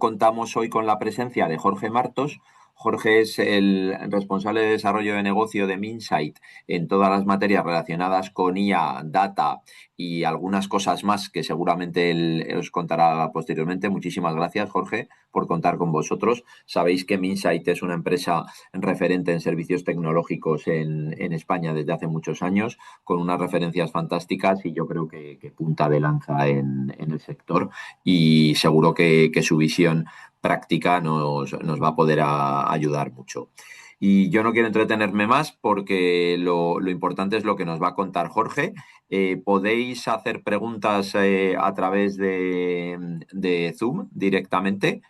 Contamos hoy con la presencia de Jorge Martos. Jorge es el responsable de desarrollo de negocio de Minsight en todas las materias relacionadas con IA, data y algunas cosas más que seguramente él os contará posteriormente. Muchísimas gracias, Jorge, por contar con vosotros. Sabéis que Minsight es una empresa referente en servicios tecnológicos en España desde hace muchos años, con unas referencias fantásticas y yo creo que punta de lanza en el sector y seguro que su visión práctica nos va a poder ayudar mucho. Y yo no quiero entretenerme más porque lo importante es lo que nos va a contar Jorge. Podéis hacer preguntas a través de Zoom directamente.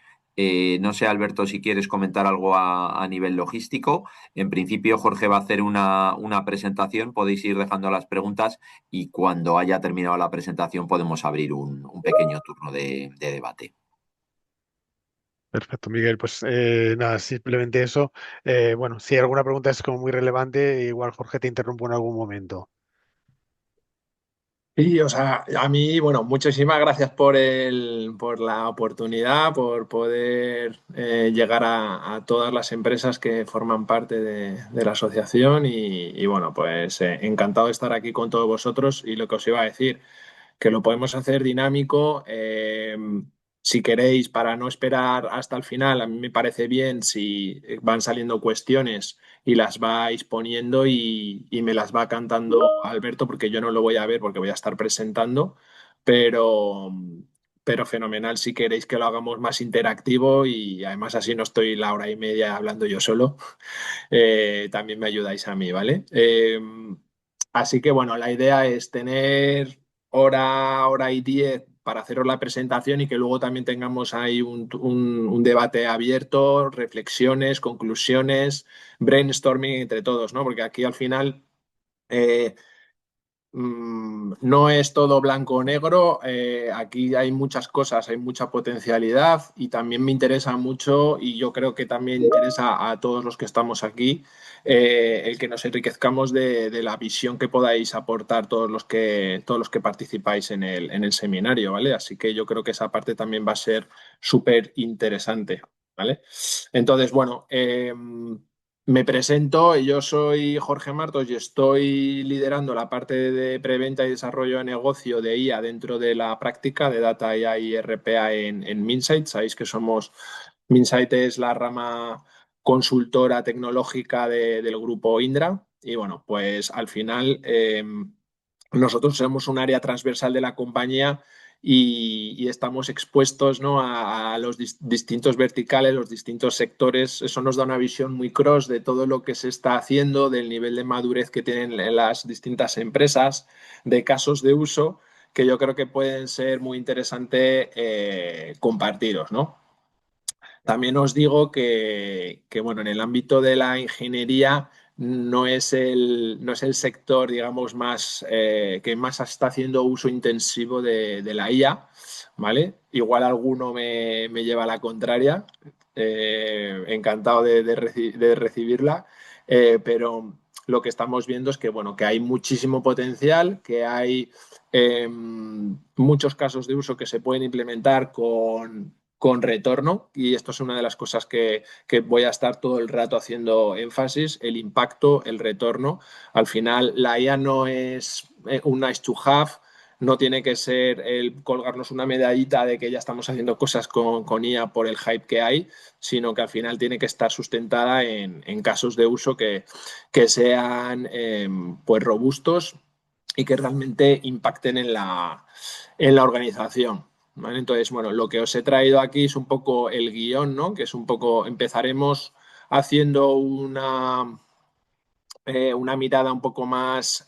No sé, Alberto, si quieres comentar algo a nivel logístico. En principio, Jorge va a hacer una presentación. Podéis ir dejando las preguntas y cuando haya terminado la presentación podemos abrir un pequeño turno de debate. Perfecto, Miguel. Pues nada, simplemente eso. Bueno, si hay alguna pregunta es como muy relevante, igual Jorge te interrumpo en algún momento. Y, o sea, a mí, bueno, muchísimas gracias por la oportunidad, por poder llegar a todas las empresas que forman parte de la asociación y, bueno, pues encantado de estar aquí con todos vosotros y lo que os iba a decir, que lo podemos hacer dinámico. Si queréis, para no esperar hasta el final, a mí me parece bien si van saliendo cuestiones y las vais poniendo y me las va cantando Alberto, porque yo no lo voy a ver porque voy a estar presentando, pero, pero fenomenal si queréis que lo hagamos más interactivo y además así no estoy la hora y media hablando yo solo. También me ayudáis a mí, ¿vale? Así que bueno, la idea es tener hora y 10 para haceros la presentación y que luego también tengamos ahí un debate abierto, reflexiones, conclusiones, brainstorming entre todos, ¿no? Porque aquí al final eh, no es todo blanco o negro, aquí hay muchas cosas, hay mucha potencialidad y también me interesa mucho y yo creo que también interesa a todos los que estamos aquí el que nos enriquezcamos de la visión que podáis aportar todos los que participáis en el seminario, ¿vale? Así que yo creo que esa parte también va a ser súper interesante, ¿vale? Entonces, bueno, me presento, yo soy Jorge Martos y estoy liderando la parte de preventa y desarrollo de negocio de IA dentro de la práctica de Data IA y RPA en Minsight. Sabéis que Minsight es la rama consultora tecnológica del grupo Indra y bueno, pues al final nosotros somos un área transversal de la compañía y estamos expuestos, ¿no? a los distintos verticales, los distintos sectores. Eso nos da una visión muy cross de todo lo que se está haciendo, del nivel de madurez que tienen las distintas empresas, de casos de uso que yo creo que pueden ser muy interesantes compartiros, ¿no? También os digo bueno, en el ámbito de la ingeniería no es el sector, digamos, más que más está haciendo uso intensivo de la IA, ¿vale? Igual alguno me lleva a la contraria, encantado de recibirla, pero lo que estamos viendo es que, bueno, que hay muchísimo potencial, que hay muchos casos de uso que se pueden implementar con retorno y esto es una de las cosas que voy a estar todo el rato haciendo énfasis, el impacto, el retorno. Al final, la IA no es un nice to have, no tiene que ser el colgarnos una medallita de que ya estamos haciendo cosas con IA por el hype que hay, sino que al final tiene que estar sustentada en casos de uso que sean pues robustos y que realmente impacten en la organización. ¿Vale? Entonces, bueno, lo que os he traído aquí es un poco el guión, ¿no? Que es un poco, empezaremos haciendo una mirada un poco más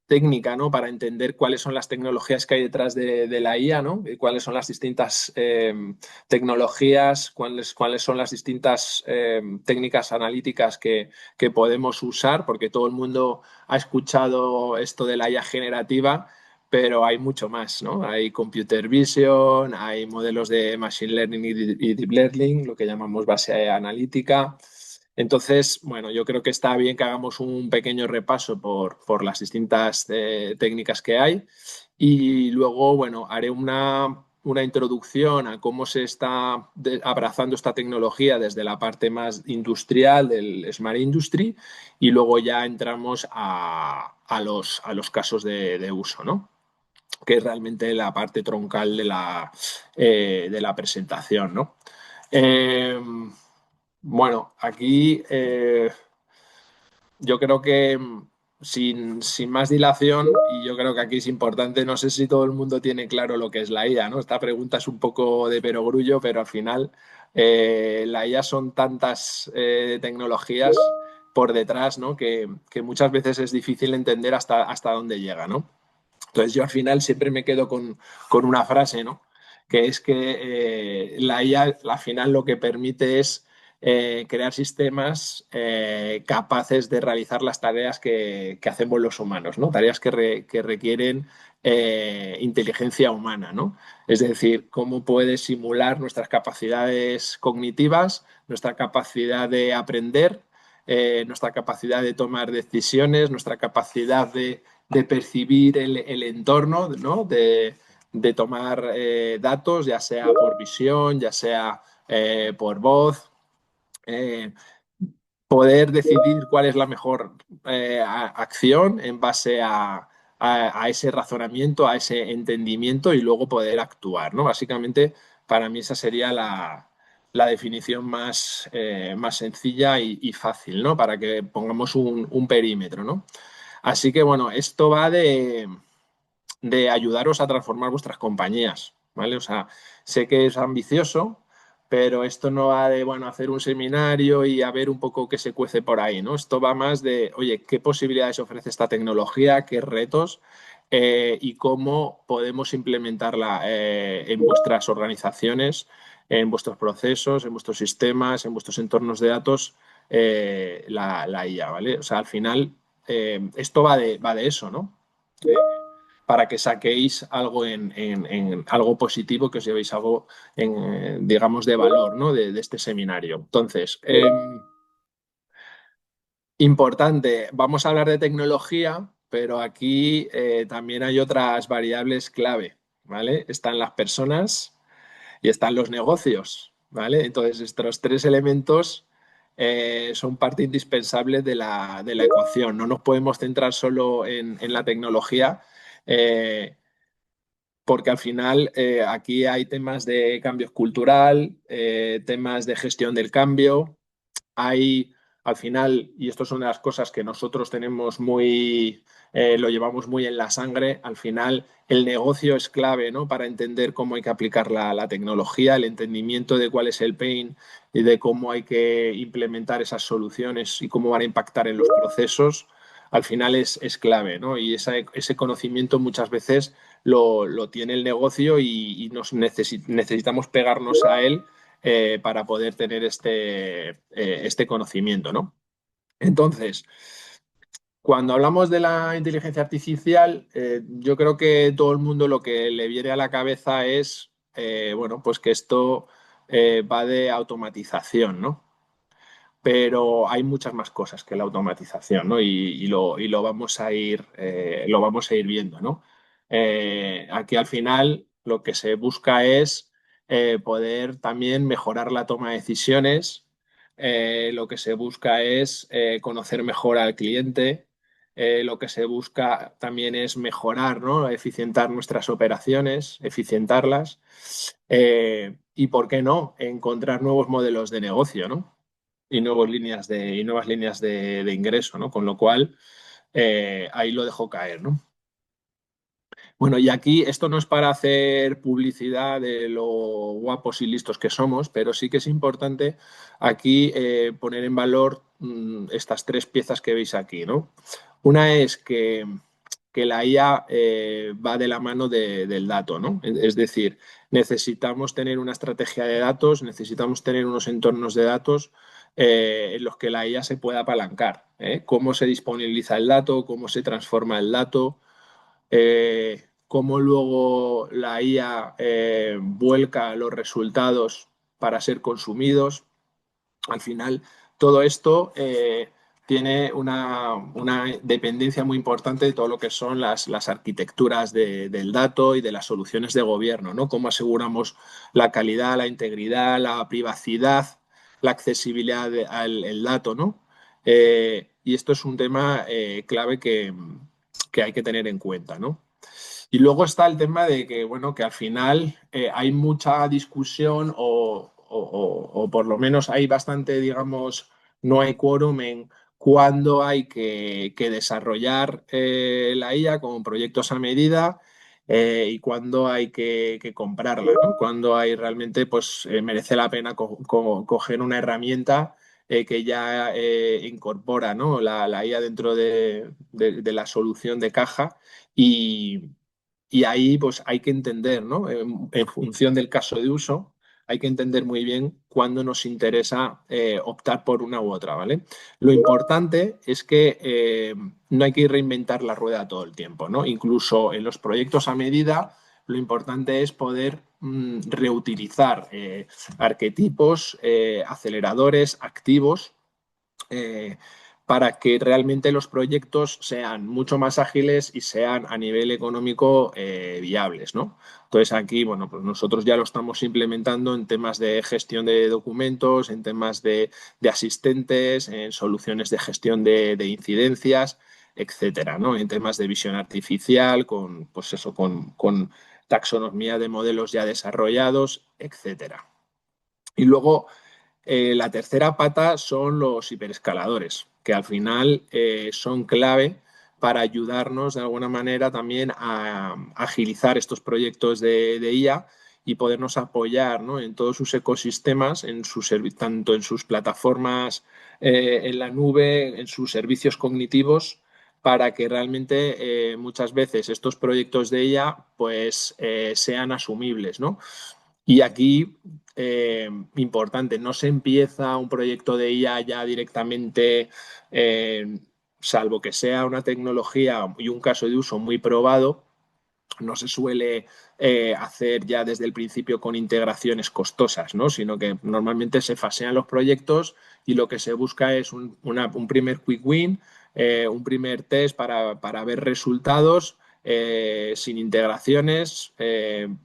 técnica, ¿no? Para entender cuáles son las tecnologías que hay detrás de la IA, ¿no? Y cuáles son las distintas tecnologías, cuáles son las distintas técnicas analíticas que podemos usar, porque todo el mundo ha escuchado esto de la IA generativa, pero hay mucho más, ¿no? Hay computer vision, hay modelos de machine learning y deep learning, lo que llamamos base analítica. Entonces, bueno, yo creo que está bien que hagamos un pequeño repaso por las distintas técnicas que hay y luego, bueno, haré una introducción a cómo se está abrazando esta tecnología desde la parte más industrial del Smart Industry y luego ya entramos a los casos de uso, ¿no? Que es realmente la parte troncal de la presentación, ¿no? Bueno, aquí yo creo que sin más dilación, y yo creo que aquí es importante, no sé si todo el mundo tiene claro lo que es la IA, ¿no? Esta pregunta es un poco de perogrullo, pero al final la IA son tantas tecnologías por detrás, ¿no? Que muchas veces es difícil entender hasta dónde llega, ¿no? Entonces yo al final siempre me quedo con una frase, ¿no? Que es que la IA al final lo que permite es crear sistemas capaces de realizar las tareas que hacemos los humanos, ¿no? Tareas que requieren inteligencia humana, ¿no? Es decir, cómo puede simular nuestras capacidades cognitivas, nuestra capacidad de aprender, nuestra capacidad de tomar decisiones, nuestra capacidad de percibir el entorno, ¿no? De tomar datos, ya sea por visión, ya sea por voz, eh, poder decidir cuál es la mejor acción en base a ese razonamiento, a ese entendimiento y luego poder actuar, ¿no? Básicamente, para mí esa sería la definición más sencilla y fácil, ¿no? Para que pongamos un perímetro, ¿no? Así que bueno, esto va de ayudaros a transformar vuestras compañías, ¿vale? O sea, sé que es ambicioso, pero esto no va de, bueno, hacer un seminario y a ver un poco qué se cuece por ahí, ¿no? Esto va más de, oye, ¿qué posibilidades ofrece esta tecnología? ¿Qué retos? Y cómo podemos implementarla en vuestras organizaciones, en vuestros procesos, en vuestros sistemas, en vuestros entornos de datos, la IA, ¿vale? O sea, al final, esto va de eso, ¿no? Para que saquéis algo en algo positivo, que os llevéis algo, digamos, de valor, ¿no? De este seminario. Entonces, importante, vamos a hablar de tecnología, pero aquí también hay otras variables clave, ¿vale? Están las personas y están los negocios, ¿vale? Entonces, estos tres elementos son parte indispensable de la ecuación. No nos podemos centrar solo en la tecnología, eh, porque al final aquí hay temas de cambio cultural, temas de gestión del cambio, hay al final, y esto es una de las cosas que nosotros tenemos lo llevamos muy en la sangre, al final el negocio es clave, ¿no? Para entender cómo hay que aplicar la tecnología, el entendimiento de cuál es el pain y de cómo hay que implementar esas soluciones y cómo van a impactar en los procesos, al final es clave, ¿no? Y ese conocimiento muchas veces lo tiene el negocio y necesitamos pegarnos a él para poder tener este conocimiento, ¿no? Entonces, cuando hablamos de la inteligencia artificial, yo creo que todo el mundo lo que le viene a la cabeza es, bueno, pues que esto va de automatización, ¿no? Pero hay muchas más cosas que la automatización, ¿no? Y lo vamos a ir viendo, ¿no? Aquí al final lo que se busca es poder también mejorar la toma de decisiones, lo que se busca es conocer mejor al cliente, lo que se busca también es mejorar, ¿no? Eficientar nuestras operaciones, eficientarlas, y, ¿por qué no?, encontrar nuevos modelos de negocio, ¿no? Y nuevas líneas de ingreso, ¿no? Con lo cual, ahí lo dejo caer, ¿no? Bueno, y aquí esto no es para hacer publicidad de lo guapos y listos que somos, pero sí que es importante aquí poner en valor estas tres piezas que veis aquí, ¿no? Una es que la IA va de la mano del dato, ¿no? Es decir, necesitamos tener una estrategia de datos, necesitamos tener unos entornos de datos en los que la IA se pueda apalancar, ¿eh? Cómo se disponibiliza el dato, cómo se transforma el dato, cómo luego la IA vuelca los resultados para ser consumidos. Al final, todo esto tiene una dependencia muy importante de todo lo que son las arquitecturas del dato y de las soluciones de gobierno, ¿no? Cómo aseguramos la calidad, la integridad, la privacidad, la accesibilidad al el dato, ¿no? Y esto es un tema clave que hay que tener en cuenta, ¿no? Y luego está el tema de que, bueno, que al final hay mucha discusión o por lo menos hay bastante, digamos, no hay quórum en cuándo hay que desarrollar la IA con proyectos a medida y cuándo hay que comprarla, ¿no? Cuándo hay realmente, pues, merece la pena coger una herramienta que ya incorpora, ¿no? la IA dentro de la solución de caja y ahí pues hay que entender, ¿no? En función del caso de uso, hay que entender muy bien cuándo nos interesa optar por una u otra, ¿vale? Lo importante es que no hay que reinventar la rueda todo el tiempo, ¿no? Incluso en los proyectos a medida, lo importante es poder reutilizar arquetipos, aceleradores, activos eh, para que realmente los proyectos sean mucho más ágiles y sean a nivel económico viables, ¿no? Entonces aquí, bueno, pues nosotros ya lo estamos implementando en temas de gestión de documentos, en temas de asistentes, en soluciones de gestión de incidencias, etcétera, ¿no? En temas de visión artificial, con, pues eso, con taxonomía de modelos ya desarrollados, etcétera. Y luego la tercera pata son los hiperescaladores, que al final son clave para ayudarnos de alguna manera también a agilizar estos proyectos de IA y podernos apoyar, ¿no? En todos sus ecosistemas, tanto en sus plataformas en la nube, en sus servicios cognitivos, para que realmente muchas veces estos proyectos de IA pues, sean asumibles, ¿no? Y aquí, importante, no se empieza un proyecto de IA ya directamente, salvo que sea una tecnología y un caso de uso muy probado, no se suele hacer ya desde el principio con integraciones costosas, ¿no? Sino que normalmente se fasean los proyectos y lo que se busca es un primer quick win, un primer test para ver resultados sin integraciones,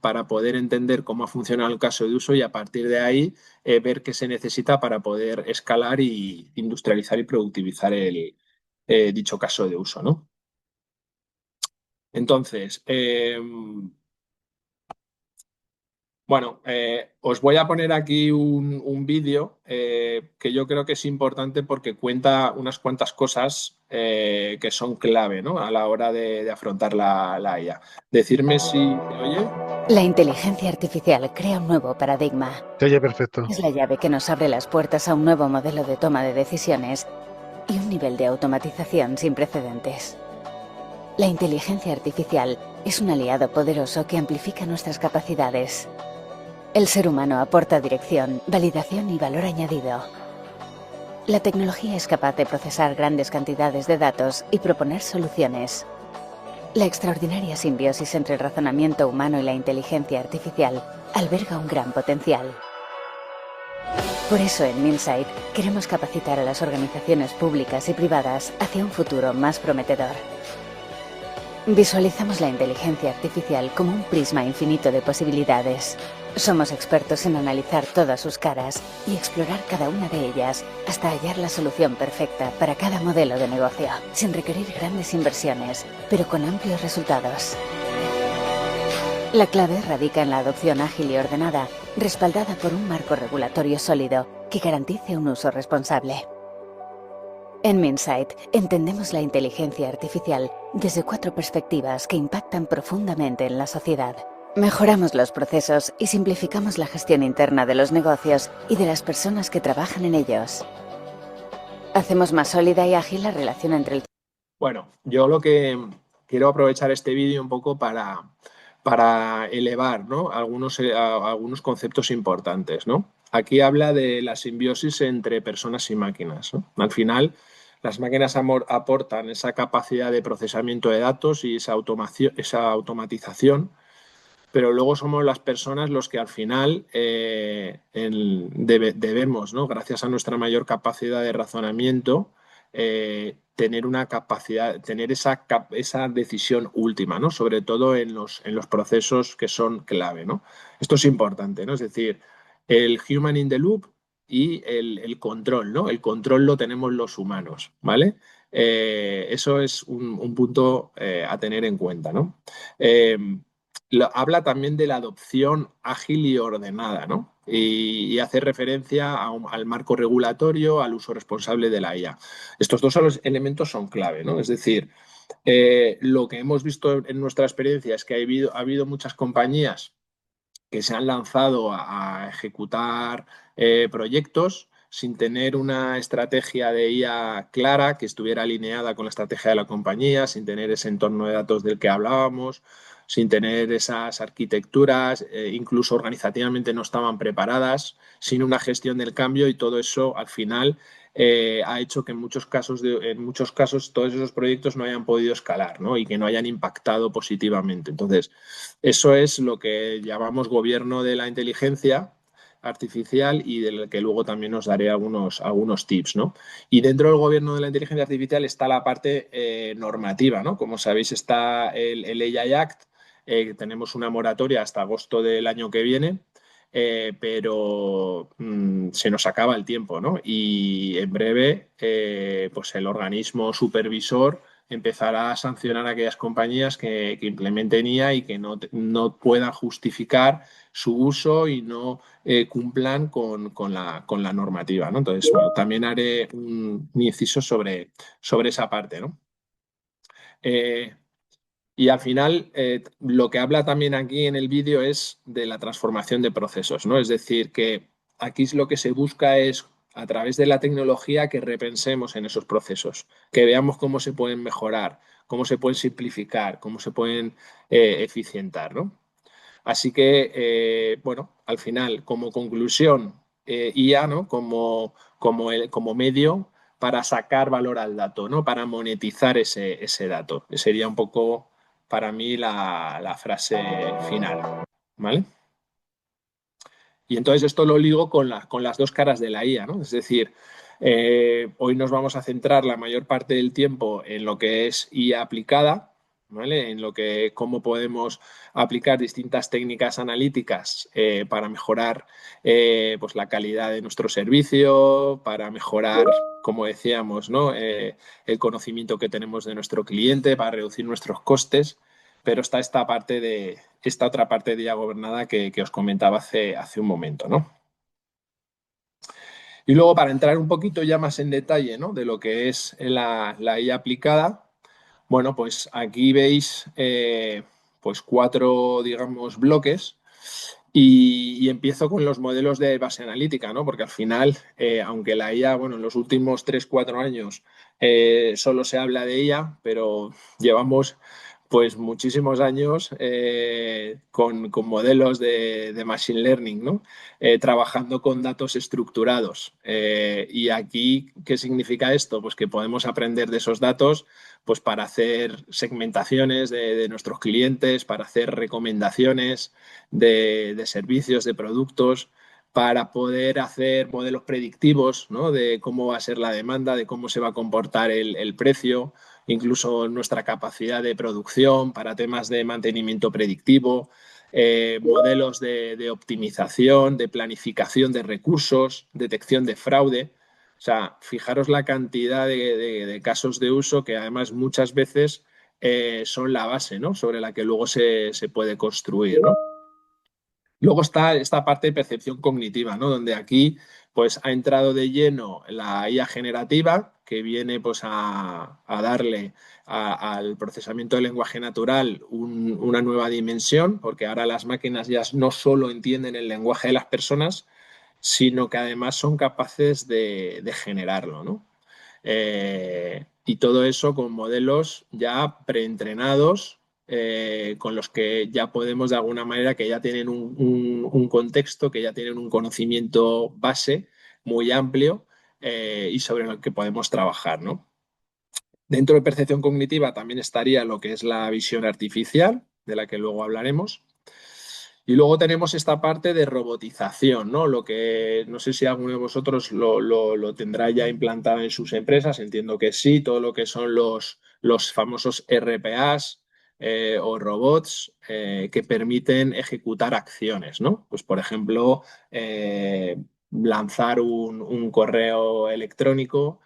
para poder entender cómo ha funcionado el caso de uso y a partir de ahí ver qué se necesita para poder escalar y industrializar y productivizar dicho caso de uso, ¿no? Entonces, bueno, os voy a poner aquí un vídeo que yo creo que es importante porque cuenta unas cuantas cosas que son clave, ¿no? A la hora de afrontar la IA. Decirme si se oye. La inteligencia artificial crea un nuevo paradigma. Se oye perfecto. Es la llave que nos abre las puertas a un nuevo modelo de toma de decisiones y un nivel de automatización sin precedentes. La inteligencia artificial es un aliado poderoso que amplifica nuestras capacidades. El ser humano aporta dirección, validación y valor añadido. La tecnología es capaz de procesar grandes cantidades de datos y proponer soluciones. La extraordinaria simbiosis entre el razonamiento humano y la inteligencia artificial alberga un gran potencial. Por eso en Minsight queremos capacitar a las organizaciones públicas y privadas hacia un futuro más prometedor. Visualizamos la inteligencia artificial como un prisma infinito de posibilidades. Somos expertos en analizar todas sus caras y explorar cada una de ellas hasta hallar la solución perfecta para cada modelo de negocio, sin requerir grandes inversiones, pero con amplios resultados. La clave radica en la adopción ágil y ordenada, respaldada por un marco regulatorio sólido que garantice un uso responsable. En Minsight entendemos la inteligencia artificial desde 4 perspectivas que impactan profundamente en la sociedad. Mejoramos los procesos y simplificamos la gestión interna de los negocios y de las personas que trabajan en ellos. Hacemos más sólida y ágil la relación entre el... Bueno, yo lo que quiero aprovechar este vídeo un poco para elevar, ¿no? algunos conceptos importantes, ¿no? Aquí habla de la simbiosis entre personas y máquinas, ¿no? Al final, las máquinas aportan esa capacidad de procesamiento de datos y esa automatización, pero luego somos las personas los que al final debemos, ¿no? Gracias a nuestra mayor capacidad de razonamiento, tener una capacidad, tener esa decisión última, ¿no? Sobre todo en los procesos que son clave, ¿no? Esto es importante, ¿no? Es decir, el human in the loop y el control, ¿no? El control lo tenemos los humanos, ¿vale? Eso es un punto a tener en cuenta, ¿no? Habla también de la adopción ágil y ordenada, ¿no? Y hace referencia al marco regulatorio, al uso responsable de la IA. Estos dos elementos son clave, ¿no? Es decir, lo que hemos visto en nuestra experiencia es que ha habido muchas compañías que se han lanzado a ejecutar proyectos sin tener una estrategia de IA clara que estuviera alineada con la estrategia de la compañía, sin tener ese entorno de datos del que hablábamos, sin tener esas arquitecturas, incluso organizativamente no estaban preparadas, sin una gestión del cambio, y todo eso al final ha hecho que en muchos casos todos esos proyectos no hayan podido escalar, ¿no? Y que no hayan impactado positivamente. Entonces, eso es lo que llamamos gobierno de la inteligencia artificial, y del que luego también os daré algunos tips, ¿no? Y dentro del gobierno de la inteligencia artificial está la parte normativa, ¿no? Como sabéis, está el AI Act. Tenemos una moratoria hasta agosto del año que viene, pero se nos acaba el tiempo, ¿no? Y en breve, pues el organismo supervisor empezará a sancionar a aquellas compañías que implementen IA y que no puedan justificar su uso y no cumplan con la normativa, ¿no? Entonces, bueno, también haré un inciso sobre esa parte, ¿no? Y al final, lo que habla también aquí en el vídeo es de la transformación de procesos, ¿no? Es decir, que aquí lo que se busca es, a través de la tecnología, que repensemos en esos procesos, que veamos cómo se pueden mejorar, cómo se pueden simplificar, cómo se pueden eficientar, ¿no? Así que, bueno, al final, como conclusión, IA, ¿no? Como medio para sacar valor al dato, ¿no? Para monetizar ese dato. Sería un poco, para mí, la frase final, ¿vale? Y entonces esto lo ligo con las dos caras de la IA, ¿no? Es decir, hoy nos vamos a centrar la mayor parte del tiempo en lo que es IA aplicada, ¿vale? En cómo podemos aplicar distintas técnicas analíticas para mejorar pues la calidad de nuestro servicio, para mejorar, como decíamos, ¿no? El conocimiento que tenemos de nuestro cliente, para reducir nuestros costes. Pero está esta otra parte de IA gobernada que os comentaba hace un momento, ¿no? Y luego, para entrar un poquito ya más en detalle, ¿no? De lo que es la IA aplicada, bueno, pues aquí veis pues 4, digamos, bloques. Y empiezo con los modelos de base analítica, ¿no? Porque al final, aunque la IA, bueno, en los últimos 3-4 años solo se habla de ella, pero llevamos pues muchísimos años con modelos de machine learning, ¿no? Trabajando con datos estructurados. Y aquí, ¿qué significa esto? Pues que podemos aprender de esos datos pues para hacer segmentaciones de nuestros clientes, para hacer recomendaciones de servicios, de productos, para poder hacer modelos predictivos, ¿no? De cómo va a ser la demanda, de cómo se va a comportar el precio, incluso nuestra capacidad de producción para temas de mantenimiento predictivo, modelos de optimización, de planificación de recursos, detección de fraude. O sea, fijaros la cantidad de casos de uso que además muchas veces son la base, ¿no? Sobre la que luego se puede construir, ¿no? Luego está esta parte de percepción cognitiva, ¿no? Donde aquí pues ha entrado de lleno la IA generativa, que viene pues a darle al procesamiento del lenguaje natural una nueva dimensión, porque ahora las máquinas ya no solo entienden el lenguaje de las personas, sino que además son capaces de generarlo, ¿no? Y todo eso con modelos ya preentrenados, con los que ya podemos de alguna manera, que ya tienen un contexto, que ya tienen un conocimiento base muy amplio y sobre el que podemos trabajar, ¿no? Dentro de percepción cognitiva también estaría lo que es la visión artificial, de la que luego hablaremos. Y luego tenemos esta parte de robotización, ¿no? Lo que no sé si alguno de vosotros lo tendrá ya implantado en sus empresas, entiendo que sí, todo lo que son los famosos RPAs o robots que permiten ejecutar acciones, ¿no? Pues por ejemplo, lanzar un correo electrónico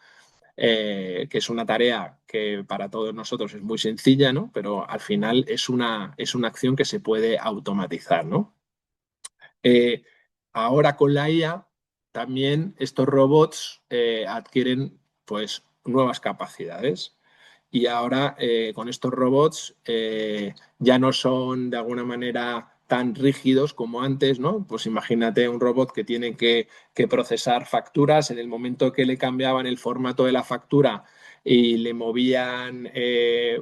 que es una tarea que para todos nosotros es muy sencilla, ¿no? Pero al final es una acción que se puede automatizar, ¿no? Eh, Ahora con la IA también estos robots adquieren pues nuevas capacidades y ahora con estos robots ya no son de alguna manera tan rígidos como antes, ¿no? Pues imagínate un robot que tiene que procesar facturas, en el momento que le cambiaban el formato de la factura y le movían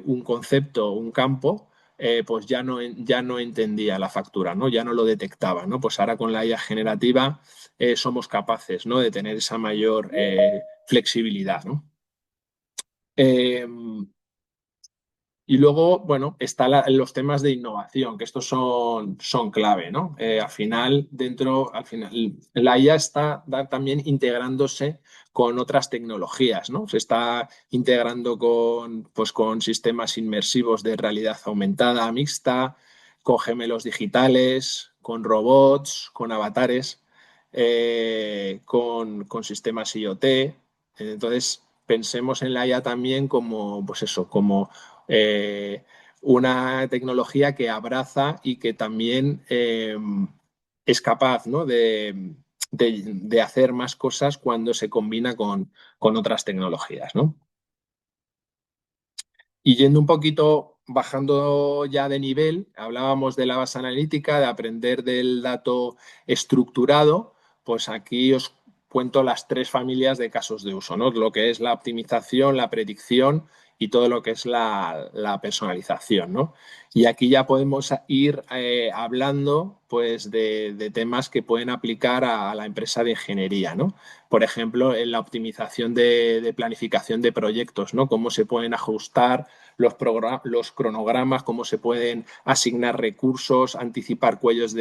un concepto, un campo, pues ya no entendía la factura, ¿no? Ya no lo detectaba, ¿no? Pues ahora con la IA generativa somos capaces, ¿no? De tener esa mayor flexibilidad, ¿no? Eh, y luego, bueno, están los temas de innovación, que estos son clave, ¿no? Al final, la IA está también integrándose con otras tecnologías, ¿no? Se está integrando pues, con sistemas inmersivos de realidad aumentada mixta, con gemelos digitales, con robots, con avatares, con sistemas IoT. Entonces, pensemos en la IA también como, pues eso, como eh, una tecnología que abraza y que también es capaz, ¿no? de hacer más cosas cuando se combina con otras tecnologías, ¿no? Y yendo un poquito, bajando ya de nivel, hablábamos de la base analítica, de aprender del dato estructurado, pues aquí os cuento las tres familias de casos de uso, ¿no? Lo que es la optimización, la predicción y todo lo que es la personalización, ¿no? Y aquí ya podemos ir hablando pues, de temas que pueden aplicar a la empresa de ingeniería, ¿no? Por ejemplo, en la optimización de planificación de proyectos, ¿no? Cómo se pueden ajustar los cronogramas, cómo se pueden asignar recursos, anticipar cuellos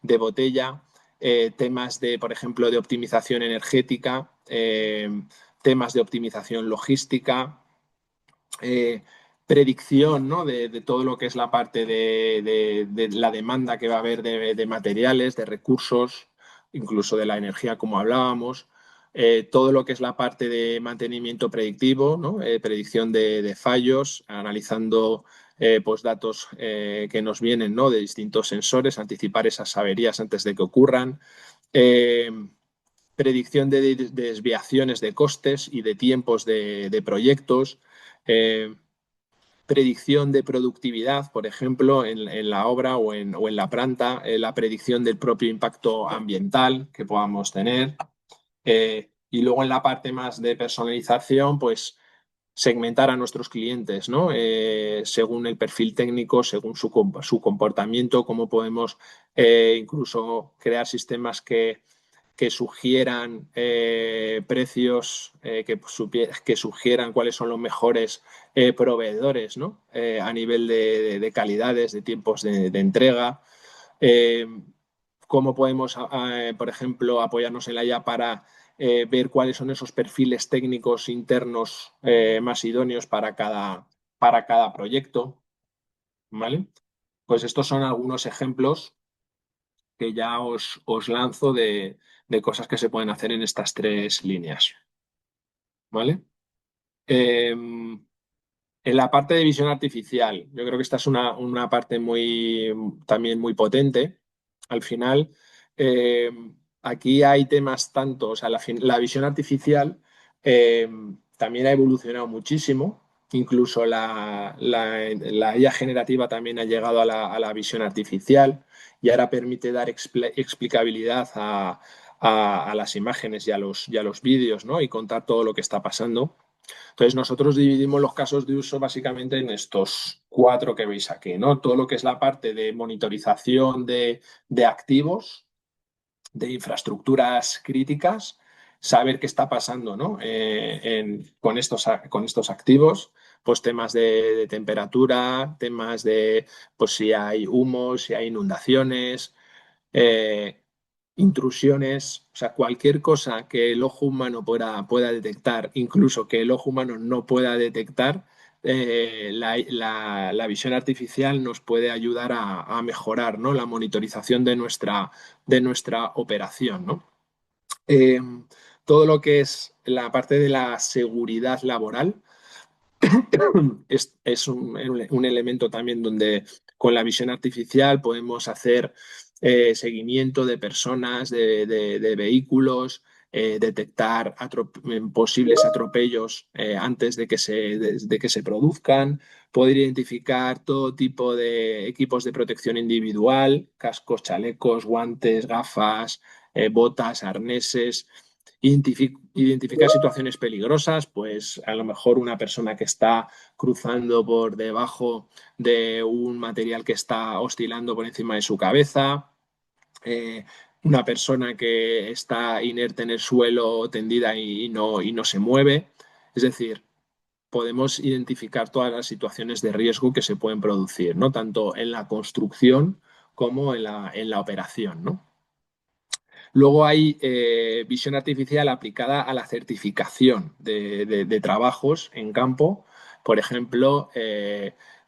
botella, temas de, por ejemplo, de optimización energética, temas de optimización logística, eh, predicción, ¿no? de todo lo que es la parte de la demanda que va a haber de materiales, de recursos, incluso de la energía, como hablábamos. Todo lo que es la parte de mantenimiento predictivo, ¿no? Predicción de fallos, analizando pues datos que nos vienen, ¿no? De distintos sensores, anticipar esas averías antes de que ocurran. Eh, Predicción de desviaciones de costes y de tiempos de proyectos. Eh, Predicción de productividad, por ejemplo, en la obra o en la planta, la predicción del propio impacto ambiental que podamos tener. Y luego en la parte más de personalización, pues segmentar a nuestros clientes, ¿no? Según el perfil técnico, según su comportamiento, cómo podemos incluso crear sistemas que sugieran precios, que sugieran cuáles son los mejores proveedores, ¿no? A nivel de calidades, de tiempos de entrega. Eh, Cómo podemos, por ejemplo, apoyarnos en la IA para ver cuáles son esos perfiles técnicos internos más idóneos para cada proyecto, ¿vale? Pues estos son algunos ejemplos que ya os lanzo de cosas que se pueden hacer en estas tres líneas, ¿vale? En la parte de visión artificial, yo creo que esta es una parte también muy potente. Al final, eh, aquí hay temas tanto, o sea, la visión artificial eh, también ha evolucionado muchísimo. Incluso la IA generativa también ha llegado a la visión artificial y ahora permite dar explicabilidad a las imágenes y a los vídeos, ¿no? Y contar todo lo que está pasando. Entonces, nosotros dividimos los casos de uso básicamente en estos cuatro que veis aquí, ¿no? Todo lo que es la parte de monitorización de activos, de infraestructuras críticas, saber qué está pasando, ¿no? Con estos activos, pues temas de temperatura, temas de pues si hay humos, si hay inundaciones, intrusiones, o sea, cualquier cosa que el ojo humano pueda detectar, incluso que el ojo humano no pueda detectar, la visión artificial nos puede ayudar a mejorar, ¿no? La monitorización de nuestra operación, ¿no? Eh, Todo lo que es la parte de la seguridad laboral es un elemento también donde con la visión artificial podemos hacer seguimiento de personas, de vehículos, detectar posibles atropellos antes de que se produzcan, poder identificar todo tipo de equipos de protección individual, cascos, chalecos, guantes, gafas, botas, arneses. Identificar situaciones peligrosas, pues a lo mejor una persona que está cruzando por debajo de un material que está oscilando por encima de su cabeza, eh, una persona que está inerte en el suelo tendida y no se mueve. Es decir, podemos identificar todas las situaciones de riesgo que se pueden producir, ¿no? Tanto en la construcción como en la operación, ¿no? Luego hay visión artificial aplicada a la certificación de trabajos en campo. Por ejemplo,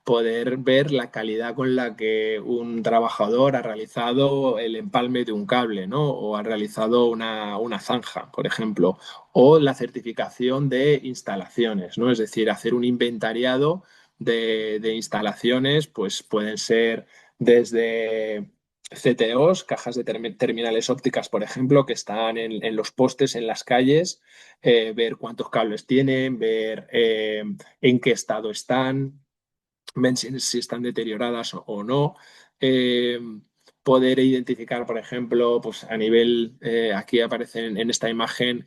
poder ver la calidad con la que un trabajador ha realizado el empalme de un cable, ¿no? O ha realizado una zanja, por ejemplo. O la certificación de instalaciones, ¿no? Es decir, hacer un inventariado de instalaciones, pues pueden ser desde CTOs, cajas de terminales ópticas, por ejemplo, que están en los postes, en las calles, ver cuántos cables tienen, ver en qué estado están, ver si están deterioradas o no. Eh, Poder identificar, por ejemplo, pues a nivel, aquí aparece en esta imagen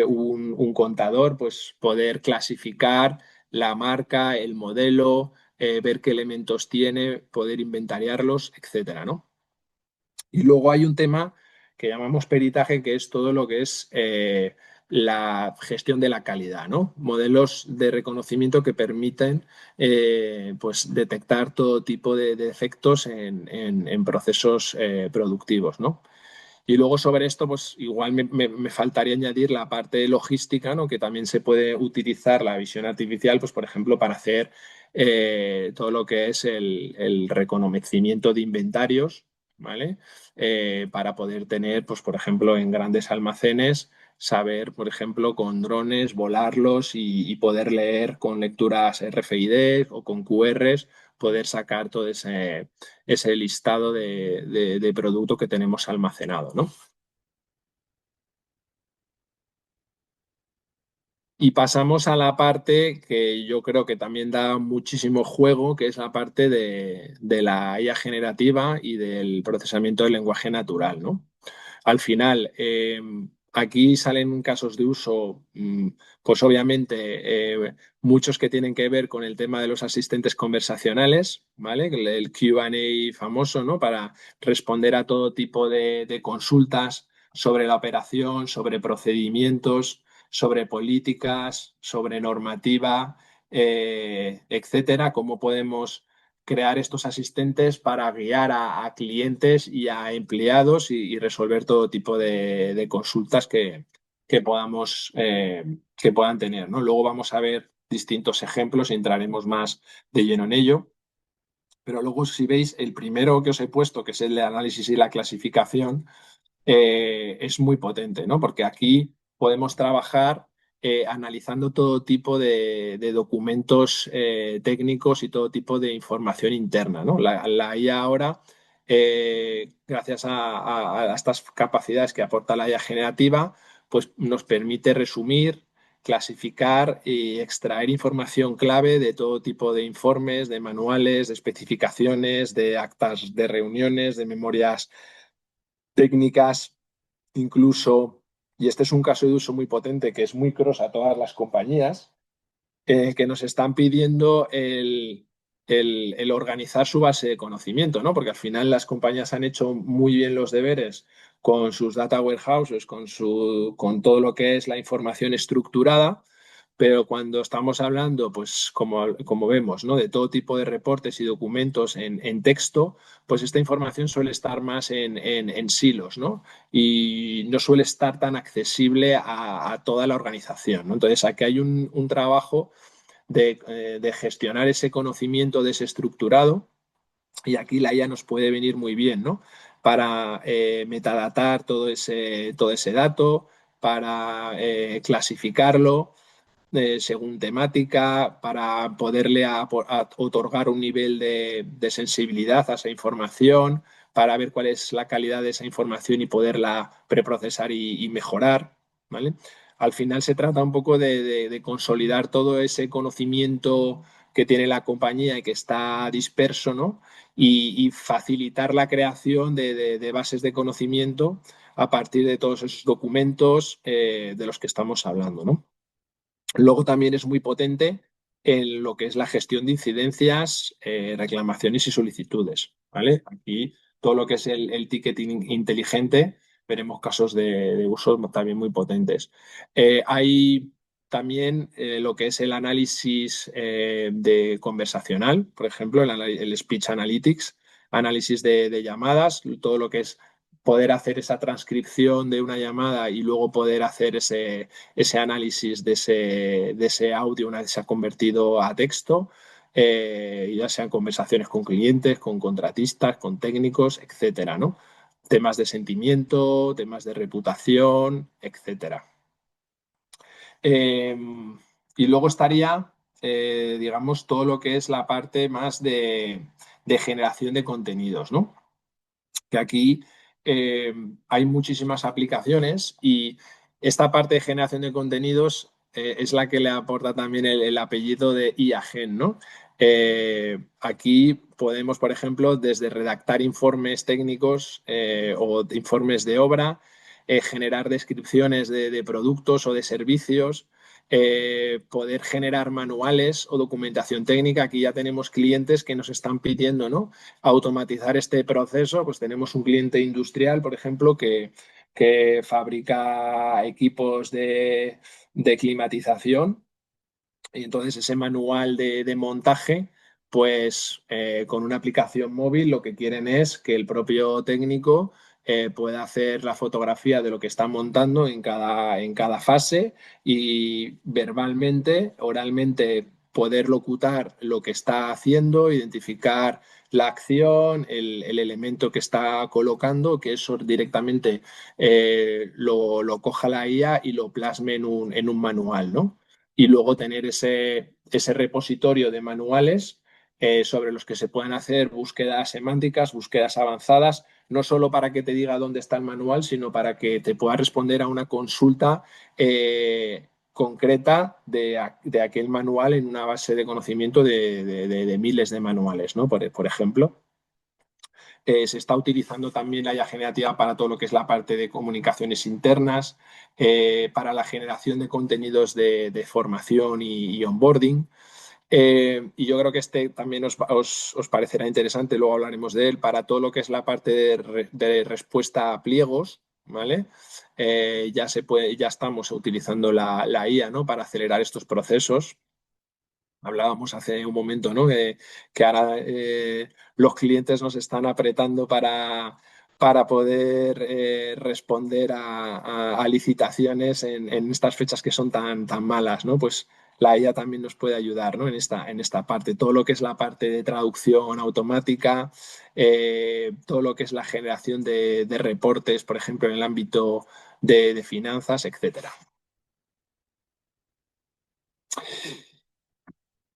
un contador, pues poder clasificar la marca, el modelo, ver qué elementos tiene, poder inventariarlos, etcétera, ¿no? Y luego hay un tema que llamamos peritaje, que es todo lo que es la gestión de la calidad, ¿no? Modelos de reconocimiento que permiten pues detectar todo tipo de defectos en procesos productivos, ¿no? Y luego sobre esto, pues igual me faltaría añadir la parte logística, ¿no? Que también se puede utilizar la visión artificial, pues por ejemplo, para hacer todo lo que es el reconocimiento de inventarios, ¿vale? Para poder tener, pues por ejemplo, en grandes almacenes, saber, por ejemplo, con drones, volarlos y poder leer con lecturas RFID o con QRs, poder sacar todo ese listado de producto que tenemos almacenado, ¿no? Y pasamos a la parte que yo creo que también da muchísimo juego, que es la parte de la IA generativa y del procesamiento del lenguaje natural, ¿no? Al final, aquí salen casos de uso, pues obviamente muchos que tienen que ver con el tema de los asistentes conversacionales, ¿vale? El Q&A famoso, ¿no? Para responder a todo tipo de consultas sobre la operación, sobre procedimientos, sobre políticas, sobre normativa, etcétera. Cómo podemos crear estos asistentes para guiar a clientes y a empleados y resolver todo tipo de consultas que puedan tener, ¿no? Luego vamos a ver distintos ejemplos y entraremos más de lleno en ello. Pero luego, si veis, el primero que os he puesto, que es el de análisis y la clasificación, es muy potente, ¿no? Porque aquí podemos trabajar analizando todo tipo de documentos técnicos y todo tipo de información interna, ¿no? La IA ahora, gracias a estas capacidades que aporta la IA generativa, pues nos permite resumir, clasificar y extraer información clave de todo tipo de informes, de manuales, de especificaciones, de actas de reuniones, de memorias técnicas, incluso, y este es un caso de uso muy potente que es muy cross a todas las compañías, que nos están pidiendo el organizar su base de conocimiento, ¿no? Porque al final las compañías han hecho muy bien los deberes con sus data warehouses, con todo lo que es la información estructurada, pero cuando estamos hablando, pues como vemos, ¿no? De todo tipo de reportes y documentos en texto, pues esta información suele estar más en silos, ¿no? Y no suele estar tan accesible a toda la organización, ¿no? Entonces, aquí hay un trabajo de gestionar ese conocimiento desestructurado, y aquí la IA nos puede venir muy bien, ¿no? Para metadatar todo ese dato, para clasificarlo según temática, para poderle otorgar un nivel de sensibilidad a esa información, para ver cuál es la calidad de esa información y poderla preprocesar y mejorar, ¿vale? Al final se trata un poco de consolidar todo ese conocimiento que tiene la compañía y que está disperso, ¿no? Y facilitar la creación de bases de conocimiento a partir de todos esos documentos de los que estamos hablando, ¿no? Luego también es muy potente en lo que es la gestión de incidencias, reclamaciones y solicitudes, ¿vale? Aquí todo lo que es el ticketing inteligente, veremos casos de uso también muy potentes. Hay también lo que es el análisis de conversacional, por ejemplo, el speech analytics, análisis de llamadas, todo lo que es poder hacer esa transcripción de una llamada y luego poder hacer ese análisis de ese audio una vez se ha convertido a texto, ya sean conversaciones con clientes, con contratistas, con técnicos, etcétera, ¿no? Temas de sentimiento, temas de reputación, etcétera. Y luego estaría, digamos, todo lo que es la parte más de generación de contenidos, ¿no? Que aquí hay muchísimas aplicaciones y esta parte de generación de contenidos es la que le aporta también el apellido de IAGEN, ¿no? Aquí podemos, por ejemplo, desde redactar informes técnicos o informes de obra, generar descripciones de productos o de servicios, poder generar manuales o documentación técnica. Aquí ya tenemos clientes que nos están pidiendo, ¿no? Automatizar este proceso. Pues tenemos un cliente industrial, por ejemplo, que fabrica equipos de climatización, y entonces ese manual de montaje, pues con una aplicación móvil lo que quieren es que el propio técnico pueda hacer la fotografía de lo que está montando en cada fase y verbalmente, oralmente, poder locutar lo que está haciendo, identificar la acción, el elemento que está colocando, que eso directamente lo coja la IA y lo plasme en un manual, ¿no? Y luego tener ese repositorio de manuales sobre los que se puedan hacer búsquedas semánticas, búsquedas avanzadas, no solo para que te diga dónde está el manual, sino para que te pueda responder a una consulta concreta de aquel manual en una base de conocimiento de miles de manuales, ¿no? Por ejemplo. Se está utilizando también la IA generativa para todo lo que es la parte de comunicaciones internas, para la generación de contenidos de formación y onboarding. Y yo creo que este también os parecerá interesante, luego hablaremos de él, para todo lo que es la parte de respuesta a pliegos, ¿vale? Ya estamos utilizando la IA, ¿no? Para acelerar estos procesos. Hablábamos hace un momento, ¿no? Que ahora los clientes nos están apretando para poder responder a licitaciones en estas fechas que son tan malas, ¿no? Pues la IA también nos puede ayudar, ¿no? En esta parte. Todo lo que es la parte de traducción automática, todo lo que es la generación de reportes, por ejemplo, en el ámbito de finanzas, etcétera.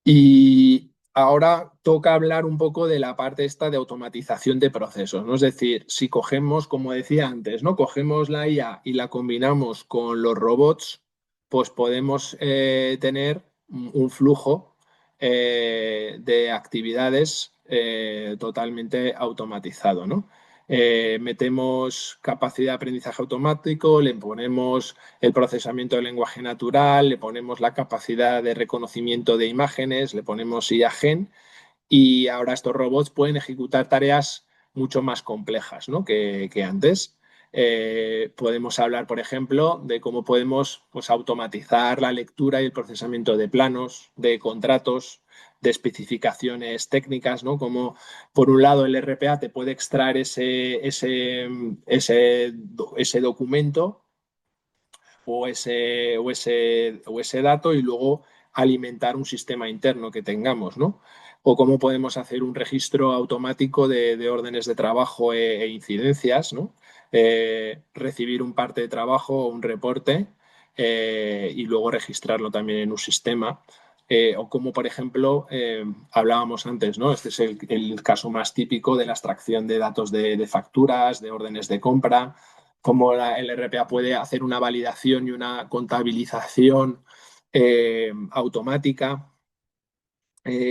Y ahora toca hablar un poco de la parte esta de automatización de procesos, ¿no? Es decir, si cogemos, como decía antes, ¿no? Cogemos la IA y la combinamos con los robots, pues podemos tener un flujo de actividades totalmente automatizado, ¿no? Metemos capacidad de aprendizaje automático, le ponemos el procesamiento del lenguaje natural, le ponemos la capacidad de reconocimiento de imágenes, le ponemos IA Gen, y ahora estos robots pueden ejecutar tareas mucho más complejas, ¿no? que antes. Podemos hablar, por ejemplo, de cómo podemos pues, automatizar la lectura y el procesamiento de planos, de contratos, de especificaciones técnicas, ¿no? Como, por un lado, el RPA te puede extraer ese documento o ese dato y luego alimentar un sistema interno que tengamos, ¿no? O cómo podemos hacer un registro automático de órdenes de trabajo e incidencias, ¿no? Recibir un parte de trabajo o un reporte y luego registrarlo también en un sistema. O como, por ejemplo, hablábamos antes, ¿no? Este es el caso más típico de la extracción de datos de facturas, de órdenes de compra, cómo el RPA puede hacer una validación y una contabilización automática,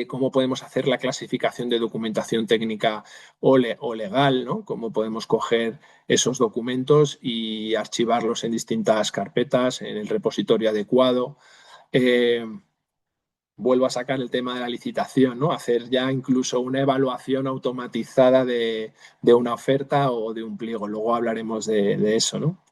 cómo podemos hacer la clasificación de documentación técnica o legal, ¿no? Cómo podemos coger esos documentos y archivarlos en distintas carpetas, en el repositorio adecuado. Vuelvo a sacar el tema de la licitación, ¿no? Hacer ya incluso una evaluación automatizada de una oferta o de un pliego. Luego hablaremos de eso, ¿no?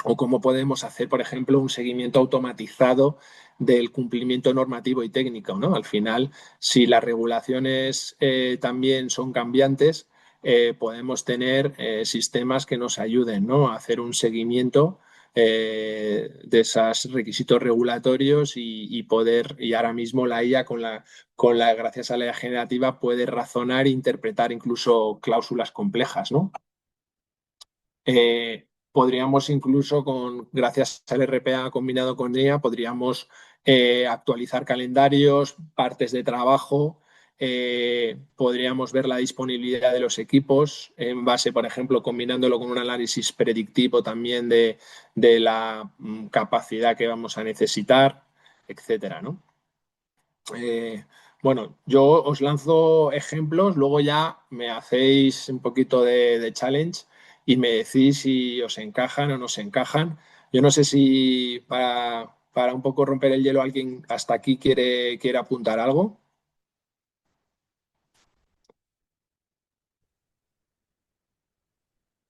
O cómo podemos hacer, por ejemplo, un seguimiento automatizado del cumplimiento normativo y técnico, ¿no? Al final, si las regulaciones también son cambiantes, podemos tener sistemas que nos ayuden, ¿no? A hacer un seguimiento de esos requisitos regulatorios y poder, y ahora mismo la IA gracias a la IA generativa puede razonar e interpretar incluso cláusulas complejas, ¿no? Podríamos incluso, gracias al RPA combinado con IA, podríamos actualizar calendarios, partes de trabajo, podríamos ver la disponibilidad de los equipos en base, por ejemplo, combinándolo con un análisis predictivo también de la capacidad que vamos a necesitar, etcétera, ¿no? Bueno, yo os lanzo ejemplos, luego ya me hacéis un poquito de challenge y me decís si os encajan o no os encajan. Yo no sé si para un poco romper el hielo alguien hasta aquí quiere apuntar algo.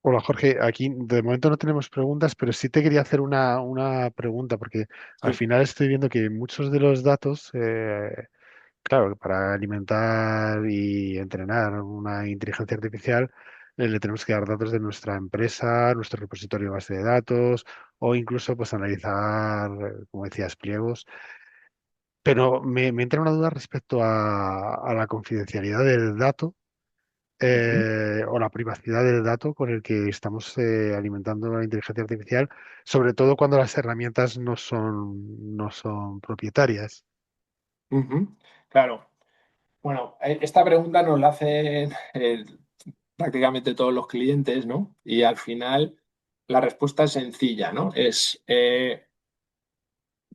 Hola Jorge, aquí de momento no tenemos preguntas, pero sí te quería hacer una pregunta, porque al Sí. final estoy viendo que muchos de los datos, claro, para alimentar y entrenar una inteligencia artificial, le tenemos que dar datos de nuestra empresa, nuestro repositorio de base de datos, o incluso pues analizar, como decías, pliegos. Pero me entra una duda respecto a la confidencialidad del dato Ujú. o la privacidad del dato con el que estamos alimentando la inteligencia artificial, sobre todo cuando las herramientas no son propietarias. Ujú. Claro. Bueno, esta pregunta nos la hacen prácticamente todos los clientes, ¿no? Y al final la respuesta es sencilla, ¿no?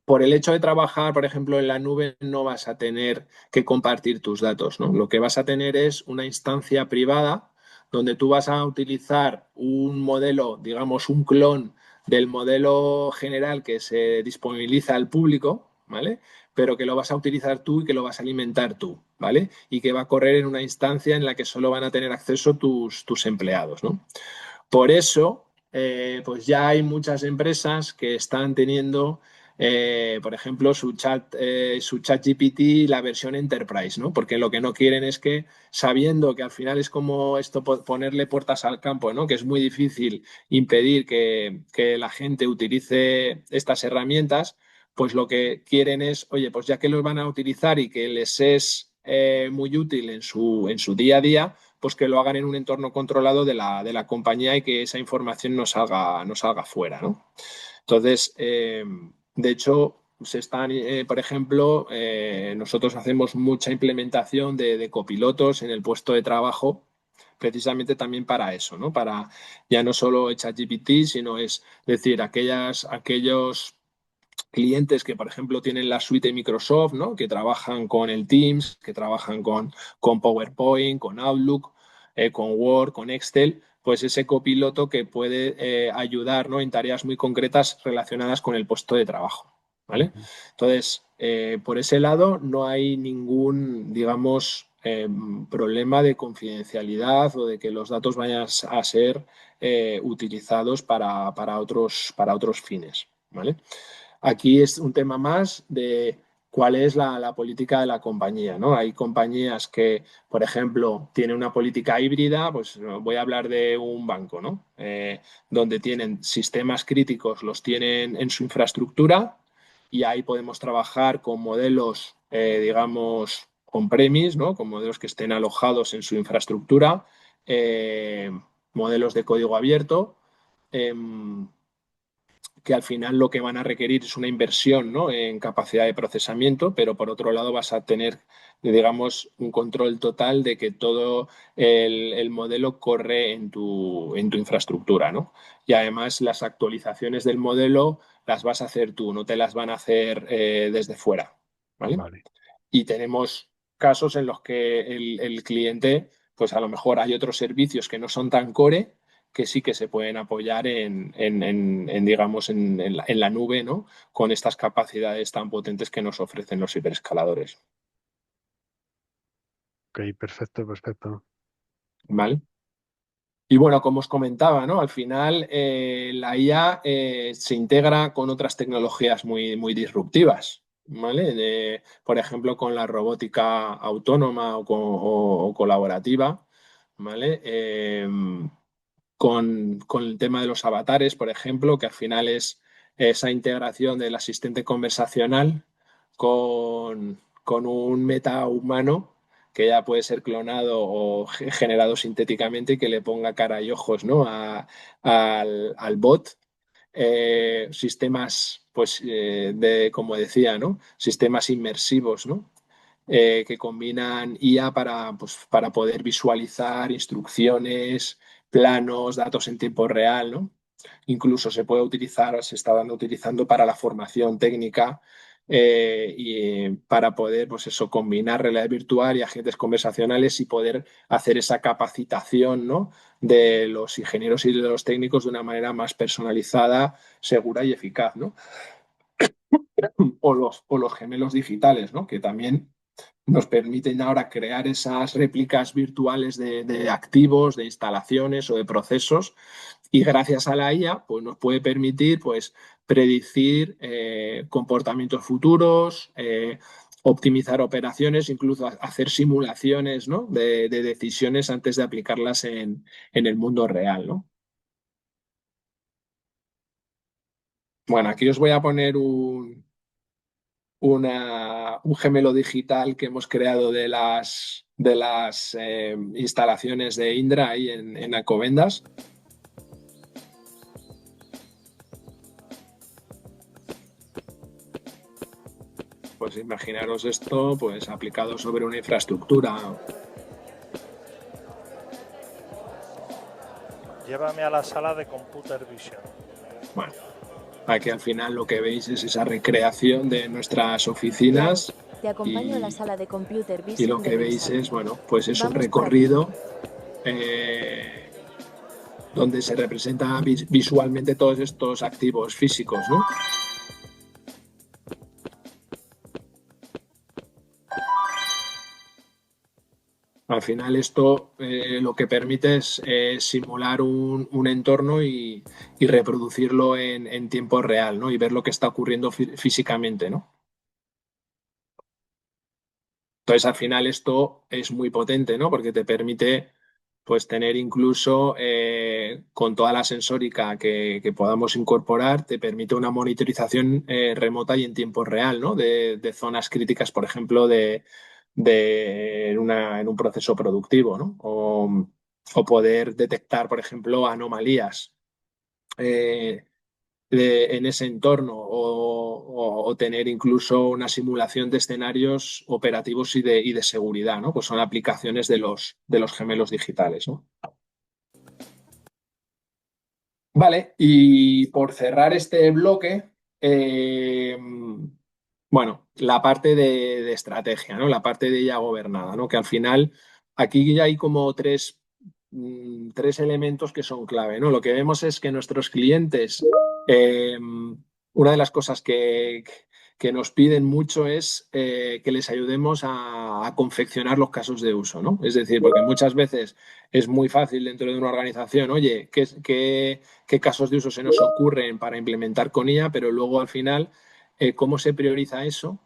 Por el hecho de trabajar, por ejemplo, en la nube, no vas a tener que compartir tus datos, ¿no? Lo que vas a tener es una instancia privada donde tú vas a utilizar un modelo, digamos, un clon del modelo general que se disponibiliza al público, ¿vale? Pero que lo vas a utilizar tú y que lo vas a alimentar tú, ¿vale? Y que va a correr en una instancia en la que solo van a tener acceso tus empleados, ¿no? Por eso, pues ya hay muchas empresas que están teniendo, por ejemplo, su chat GPT, la versión Enterprise, ¿no? Porque lo que no quieren es que, sabiendo que al final es como esto, ponerle puertas al campo, ¿no? Que es muy difícil impedir que la gente utilice estas herramientas, pues lo que quieren es, oye, pues ya que los van a utilizar y que les es muy útil en su día a día, pues que lo hagan en un entorno controlado de la compañía y que esa información no salga fuera, ¿no? Entonces, de hecho, por ejemplo, nosotros hacemos mucha implementación de copilotos en el puesto de trabajo, precisamente también para eso, ¿no? Para ya no solo ChatGPT, sino es decir, aquellos clientes que, por ejemplo, tienen la suite de Microsoft, ¿no? Que trabajan con el Teams, que trabajan con PowerPoint, con Outlook, con Word, con Excel, pues ese copiloto que puede ayudar, ¿no? En tareas muy concretas relacionadas con el puesto de trabajo, ¿vale? Ujú. Entonces, por ese lado no hay ningún, digamos, problema de confidencialidad o de que los datos vayan a ser utilizados para otros fines, ¿vale? Aquí es un tema más de cuál es la política de la compañía, ¿no? Hay compañías que, por ejemplo, tienen una política híbrida, pues voy a hablar de un banco, ¿no? Donde tienen sistemas críticos, los tienen en su infraestructura y ahí podemos trabajar con modelos, digamos, on-premise, ¿no? Con modelos que estén alojados en su infraestructura, eh, modelos de código abierto. Que al final lo que van a requerir es una inversión, ¿no? En capacidad de procesamiento, pero por otro lado vas a tener, digamos, un control total de que todo el modelo corre en tu infraestructura, ¿no? Y además las actualizaciones del modelo las vas a hacer tú, no te las van a hacer desde fuera, ¿vale? Vale. Y tenemos casos en los que el cliente, pues a lo mejor hay otros servicios que no son tan core, que sí que se pueden apoyar digamos, en la nube, ¿no? Con estas capacidades tan potentes que nos ofrecen los hiperescaladores. Ok, perfecto, perfecto. ¿Vale? Y bueno, como os comentaba, ¿no? Al final la IA se integra con otras tecnologías muy, muy disruptivas, ¿vale? Por ejemplo, con la robótica autónoma o colaborativa, ¿vale? Con el tema de los avatares, por ejemplo, que al final es esa integración del asistente conversacional con un metahumano que ya puede ser clonado o generado sintéticamente y que le ponga cara y ojos, ¿no? Al bot. Sistemas, pues, como decía, ¿no? Sistemas inmersivos, ¿no? Que combinan IA para poder visualizar instrucciones, planos, datos en tiempo real, ¿no? Incluso se puede utilizar, se está utilizando para la formación técnica y para poder, pues eso, combinar realidad virtual y agentes conversacionales y poder hacer esa capacitación, ¿no? De los ingenieros y de los técnicos de una manera más personalizada, segura y eficaz, ¿no? O los gemelos digitales, ¿no? Que también nos permiten ahora crear esas réplicas virtuales de activos, de instalaciones o de procesos y gracias a la IA pues nos puede permitir pues, predecir comportamientos futuros, optimizar operaciones, incluso hacer simulaciones, ¿no? de decisiones antes de aplicarlas en el mundo real, ¿no? Bueno, aquí os voy a poner un gemelo digital que hemos creado de las instalaciones de Indra ahí en Alcobendas. Pues imaginaros esto pues aplicado sobre una infraestructura. Llévame a la sala de Computer Vision. Bueno, aquí al final lo que veis es esa recreación de nuestras oficinas. Te acompaño a la sala de Computer Vision. Y lo que de veis Vincent. es, bueno, pues es un Vamos por recorrido donde se representa visualmente todos estos activos físicos, ¿no? Al final esto lo que permite es simular un entorno y reproducirlo en tiempo real, ¿no? Y ver lo que está ocurriendo físicamente, ¿no? Entonces, al final esto es muy potente, ¿no? Porque te permite pues tener incluso con toda la sensórica que podamos incorporar, te permite una monitorización remota y en tiempo real, ¿no? De zonas críticas, por ejemplo, en un proceso productivo, ¿no? O poder detectar, por ejemplo, anomalías eh, en ese entorno o tener incluso una simulación de escenarios operativos y de seguridad, ¿no? Pues son aplicaciones de los gemelos digitales, ¿no? Vale, y por cerrar este bloque, bueno, la parte de estrategia, ¿no? La parte de ya gobernada, ¿no? Que al final aquí ya hay como tres elementos que son clave, ¿no? Lo que vemos es que nuestros clientes, una de las cosas que nos piden mucho es que les ayudemos a confeccionar los casos de uso, ¿no? Es decir, porque muchas veces es muy fácil dentro de una organización, oye, ¿qué casos de uso se nos ocurren para implementar con IA? Pero luego al final, ¿cómo se prioriza eso?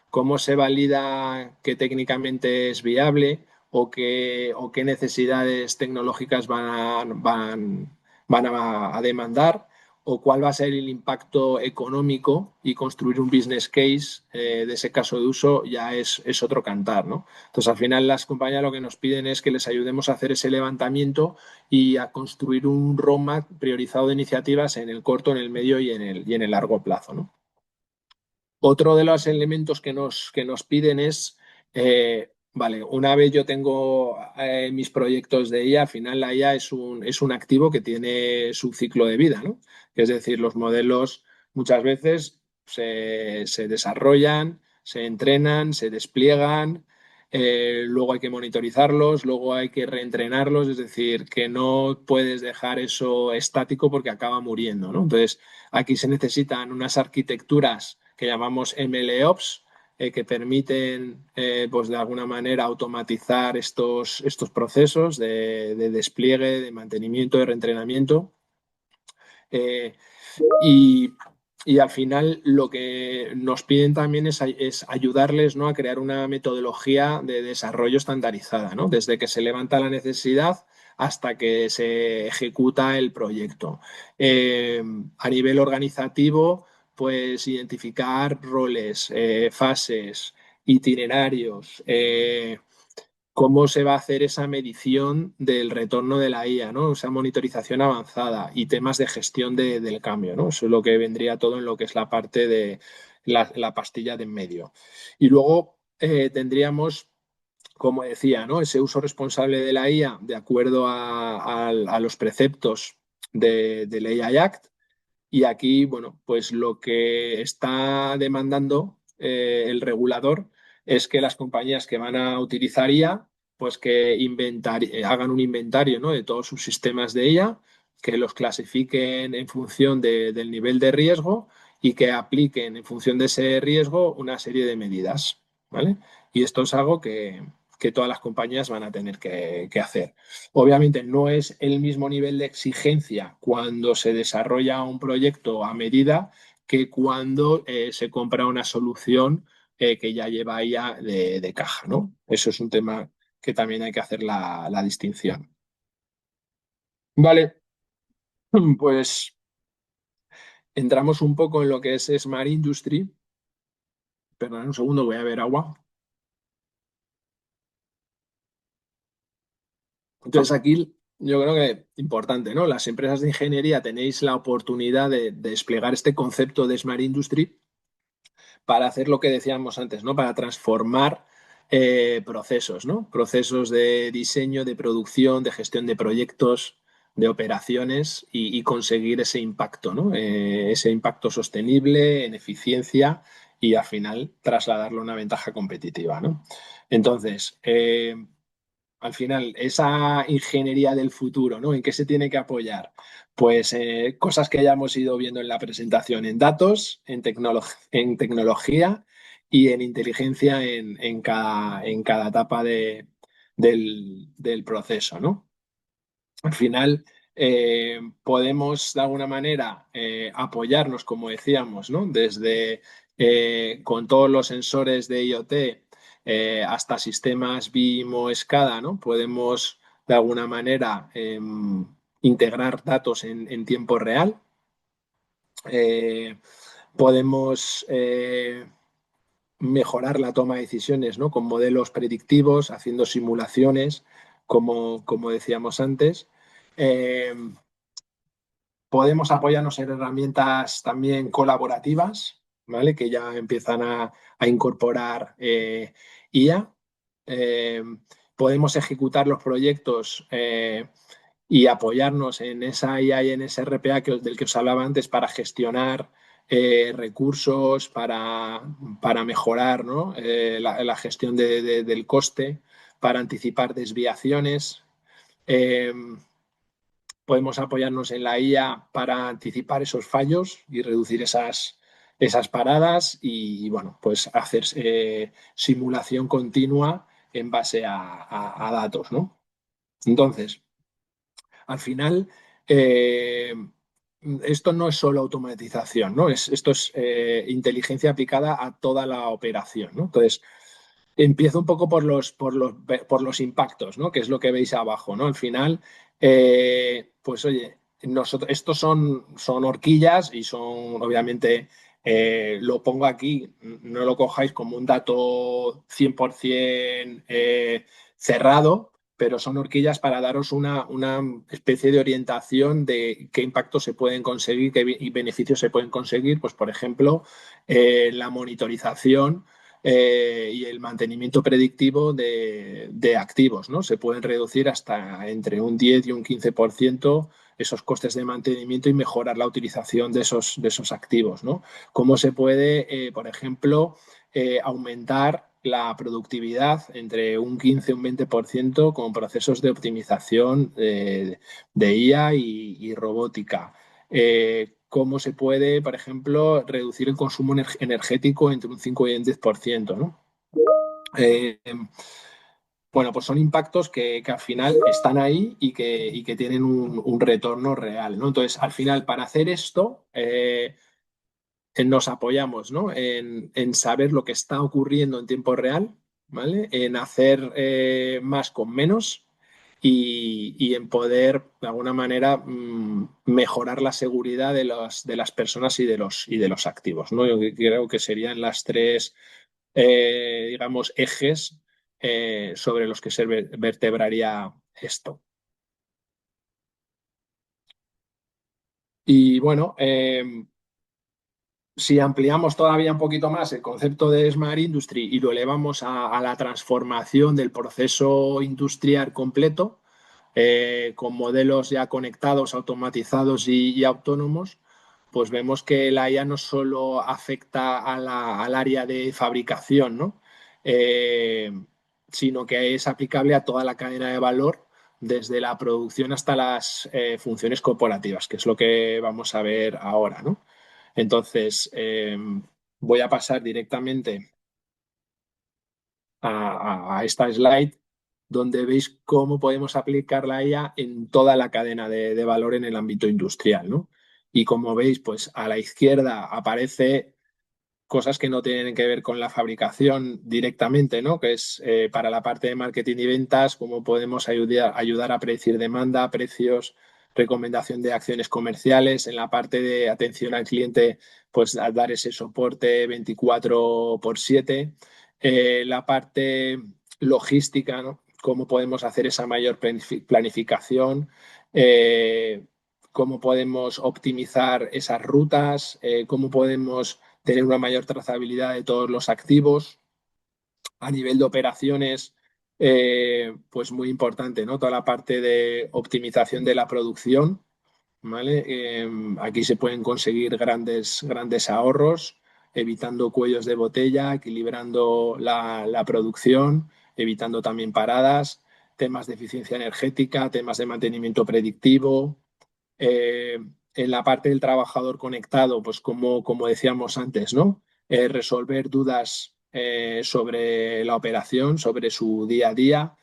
¿Cómo se valida que técnicamente es viable o qué necesidades tecnológicas van a demandar? ¿O cuál va a ser el impacto económico? Y construir un business case de ese caso de uso ya es otro cantar, ¿no? Entonces, al final, las compañías lo que nos piden es que les ayudemos a hacer ese levantamiento y a construir un roadmap priorizado de iniciativas en el corto, en el medio y en el largo plazo, ¿no? Otro de los elementos que nos piden es, vale, una vez yo tengo mis proyectos de IA, al final la IA es un activo que tiene su ciclo de vida, ¿no? Es decir, los modelos muchas veces se desarrollan, se entrenan, se despliegan, luego hay que monitorizarlos, luego hay que reentrenarlos, es decir, que no puedes dejar eso estático porque acaba muriendo, ¿no? Entonces, aquí se necesitan unas arquitecturas que llamamos MLOps, que permiten, pues de alguna manera, automatizar estos procesos de despliegue, de mantenimiento, de reentrenamiento. Eh, y, y, al final lo que nos piden también es ayudarles, ¿no?, a crear una metodología de desarrollo estandarizada, ¿no?, desde que se levanta la necesidad hasta que se ejecuta el proyecto. A nivel organizativo, pues identificar roles, fases, itinerarios, cómo se va a hacer esa medición del retorno de la IA, ¿no? Esa monitorización avanzada y temas de gestión del cambio, ¿no? Eso es lo que vendría todo en lo que es la parte de la pastilla de en medio. Y luego tendríamos, como decía, ¿no?, ese uso responsable de la IA de acuerdo a los preceptos del AI Act. Y aquí, bueno, pues lo que está demandando el regulador es que las compañías que van a utilizar IA, pues que hagan un inventario, ¿no?, de todos sus sistemas de IA, que los clasifiquen en función del nivel de riesgo y que apliquen en función de ese riesgo una serie de medidas, ¿vale? Y esto es algo que todas las compañías van a tener que hacer. Obviamente no es el mismo nivel de exigencia cuando se desarrolla un proyecto a medida que cuando se compra una solución que ya lleva IA de caja, ¿no? Eso es un tema que también hay que hacer la distinción. Vale, pues entramos un poco en lo que es Smart Industry. Perdón un segundo, voy a beber agua. Entonces aquí yo creo que importante, ¿no? Las empresas de ingeniería tenéis la oportunidad de desplegar este concepto de Smart Industry para hacer lo que decíamos antes, ¿no? Para transformar procesos, ¿no? Procesos de diseño, de producción, de gestión de proyectos, de operaciones y conseguir ese impacto, ¿no? Ese impacto sostenible en eficiencia y al final trasladarlo a una ventaja competitiva, ¿no? Entonces, al final, esa ingeniería del futuro, ¿no?, ¿en qué se tiene que apoyar? Pues cosas que ya hemos ido viendo en la presentación, en datos, en tecnología y en inteligencia en cada etapa del proceso, ¿no? Al final, podemos de alguna manera apoyarnos, como decíamos, ¿no?, desde con todos los sensores de IoT hasta sistemas BIM o SCADA, ¿no? Podemos de alguna manera integrar datos en tiempo real. Podemos mejorar la toma de decisiones, ¿no?, con modelos predictivos, haciendo simulaciones, como decíamos antes. Eh, Podemos apoyarnos en herramientas también colaborativas, ¿vale?, que ya empiezan a incorporar IA. Eh, Podemos ejecutar los proyectos y apoyarnos en esa IA y en ese RPA del que os hablaba antes para gestionar recursos, para mejorar, ¿no?, la gestión del coste, para anticipar desviaciones. Eh, Podemos apoyarnos en la IA para anticipar esos fallos y reducir esas paradas y bueno, pues hacer simulación continua en base a datos, ¿no? Entonces, al final, esto no es solo automatización, ¿no? Esto es inteligencia aplicada a toda la operación, ¿no? Entonces, empiezo un poco por los impactos, ¿no? Que es lo que veis abajo, ¿no? Al final, pues oye, estos son horquillas y son, obviamente, lo pongo aquí, no lo cojáis como un dato 100% cerrado, pero son horquillas para daros una especie de orientación de qué impactos se pueden conseguir, qué beneficios se pueden conseguir, pues por ejemplo, la monitorización y el mantenimiento predictivo de activos, ¿no? Se pueden reducir hasta entre un 10 y un 15% esos costes de mantenimiento y mejorar la utilización de esos activos, ¿no? ¿Cómo se puede, por ejemplo, aumentar la productividad entre un 15 y un 20% con procesos de optimización de IA y robótica? Cómo se puede, por ejemplo, reducir el consumo energético entre un 5 y un 10%, ¿no? Eh, bueno, pues son impactos que al final están ahí y que tienen un retorno real, ¿no? Entonces, al final, para hacer esto, nos apoyamos, ¿no? En saber lo que está ocurriendo en tiempo real, ¿vale? En hacer más con menos y en poder, de alguna manera, mejorar la seguridad de las personas y de los activos, ¿no? Yo creo que serían las tres, digamos, ejes sobre los que se vertebraría esto. Y bueno, si ampliamos todavía un poquito más el concepto de Smart Industry y lo elevamos a la transformación del proceso industrial completo, con modelos ya conectados, automatizados y autónomos, pues vemos que la IA no solo afecta al área de fabricación, ¿no? Eh, sino que es aplicable a toda la cadena de valor, desde la producción hasta las funciones corporativas, que es lo que vamos a ver ahora, ¿no? Entonces, voy a pasar directamente a esta slide donde veis cómo podemos aplicar la IA en toda la cadena de valor en el ámbito industrial, ¿no? Y como veis, pues a la izquierda aparece cosas que no tienen que ver con la fabricación directamente, ¿no? Que es para la parte de marketing y ventas, cómo podemos ayudar a predecir demanda, precios, recomendación de acciones comerciales. En la parte de atención al cliente, pues a dar ese soporte 24/7. La parte logística, ¿no? Cómo podemos hacer esa mayor planificación. Cómo podemos optimizar esas rutas, cómo podemos tener una mayor trazabilidad de todos los activos. A nivel de operaciones, pues muy importante, ¿no? Toda la parte de optimización de la producción, ¿vale? Aquí se pueden conseguir grandes ahorros, evitando cuellos de botella, equilibrando la producción, evitando también paradas, temas de eficiencia energética, temas de mantenimiento predictivo. Eh, en la parte del trabajador conectado, pues como decíamos antes, ¿no? Resolver dudas sobre la operación, sobre su día a día,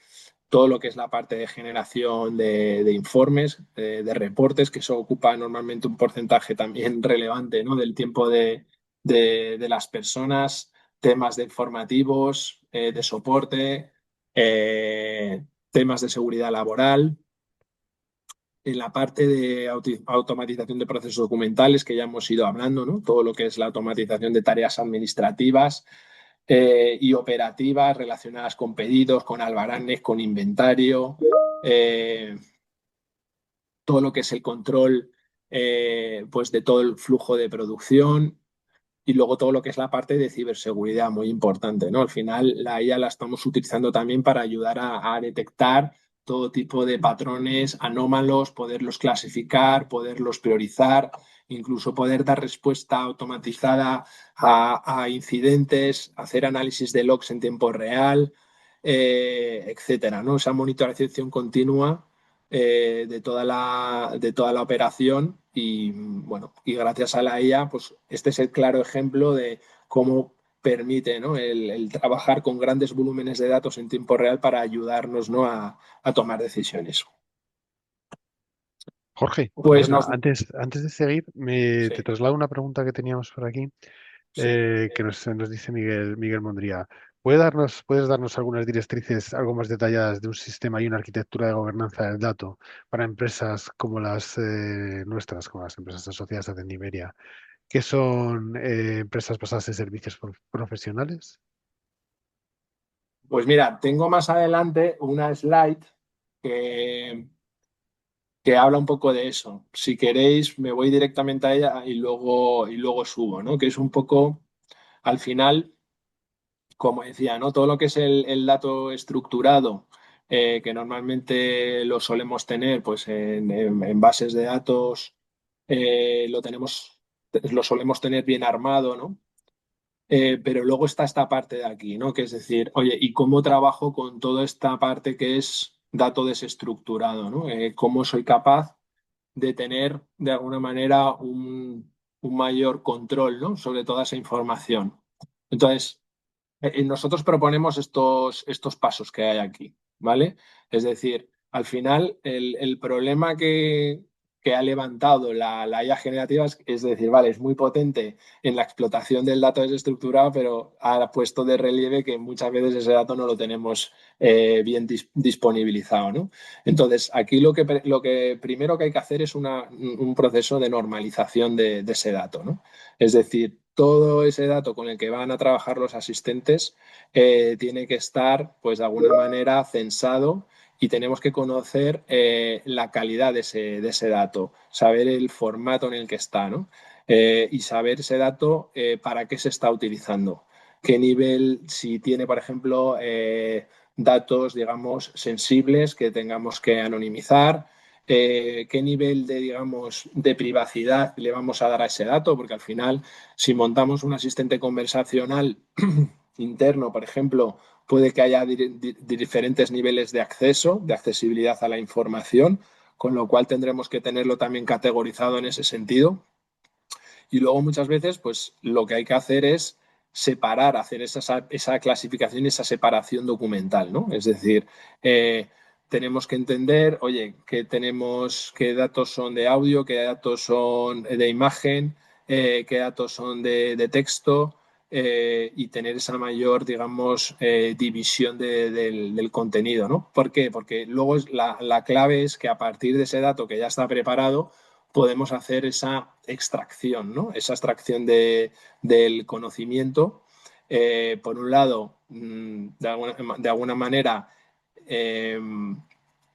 todo lo que es la parte de generación de informes, de reportes, que eso ocupa normalmente un porcentaje también relevante, ¿no? Del tiempo de las personas, temas de informativos, de soporte, temas de seguridad laboral. En la parte de automatización de procesos documentales, que ya hemos ido hablando, ¿no? Todo lo que es la automatización de tareas administrativas y operativas relacionadas con pedidos, con albaranes, con inventario, eh, todo lo que es el control, pues de todo el flujo de producción. Y luego todo lo que es la parte de ciberseguridad, muy importante, ¿no? Al final la IA la estamos utilizando también para ayudar a detectar todo tipo de patrones anómalos, poderlos clasificar, poderlos priorizar, incluso poder dar respuesta automatizada a incidentes, hacer análisis de logs en tiempo real, etcétera, ¿no? Esa monitorización continua de toda la operación y bueno, y gracias a la IA, pues este es el claro ejemplo de cómo permite, ¿no? el trabajar con grandes volúmenes de datos en tiempo real para ayudarnos, ¿no? a tomar decisiones. Jorge, Pues perdona, nos... antes de seguir, te Sí, traslado una pregunta que teníamos por aquí, sí. que nos dice Miguel Mondría. ¿Puedes darnos algunas directrices algo más detalladas de un sistema y una arquitectura de gobernanza del dato para empresas como las nuestras, como las empresas asociadas a Dendimeria, que son empresas basadas en servicios profesionales? Pues mira, tengo más adelante una slide que, que habla un poco de eso. Si queréis, me voy directamente a ella y luego subo, ¿no? Que es un poco, al final, como decía, ¿no? Todo lo que es el dato estructurado, que normalmente lo solemos tener pues, en bases de datos, lo tenemos, lo solemos tener bien armado, ¿no? Pero luego está esta parte de aquí, ¿no? Que es decir, oye, ¿y cómo trabajo con toda esta parte que es dato desestructurado, ¿no? ¿Cómo soy capaz de tener de alguna manera un mayor control, ¿no? Sobre toda esa información? Entonces, nosotros proponemos estos pasos que hay aquí, ¿vale? Es decir, al final, el problema que ha levantado la IA generativa es decir, vale, es muy potente en la explotación del dato desestructurado, pero ha puesto de relieve que muchas veces ese dato no lo tenemos bien disponibilizado, ¿no? Entonces, aquí lo que primero que hay que hacer es un proceso de normalización de ese dato, ¿no? Es decir, todo ese dato con el que van a trabajar los asistentes tiene que estar, pues de alguna manera, censado y tenemos que conocer la calidad de ese dato, saber el formato en el que está, ¿no? Y saber ese dato para qué se está utilizando, qué nivel, si tiene, por ejemplo, datos, digamos, sensibles que tengamos que anonimizar, qué nivel de, digamos, de privacidad le vamos a dar a ese dato, porque al final, si montamos un asistente conversacional interno, por ejemplo, puede que haya diferentes niveles de acceso, de accesibilidad a la información, con lo cual tendremos que tenerlo también categorizado en ese sentido. Y luego muchas veces, pues lo que hay que hacer es separar, hacer esa clasificación y esa separación documental, ¿no? Es decir, tenemos que entender, oye, qué datos son de audio, qué datos son de imagen, qué datos son de texto, y tener esa mayor, digamos, división del contenido, ¿no? ¿Por qué? Porque luego la clave es que a partir de ese dato que ya está preparado, podemos hacer esa extracción, ¿no? Esa extracción del conocimiento. Por un lado, de alguna manera, eh,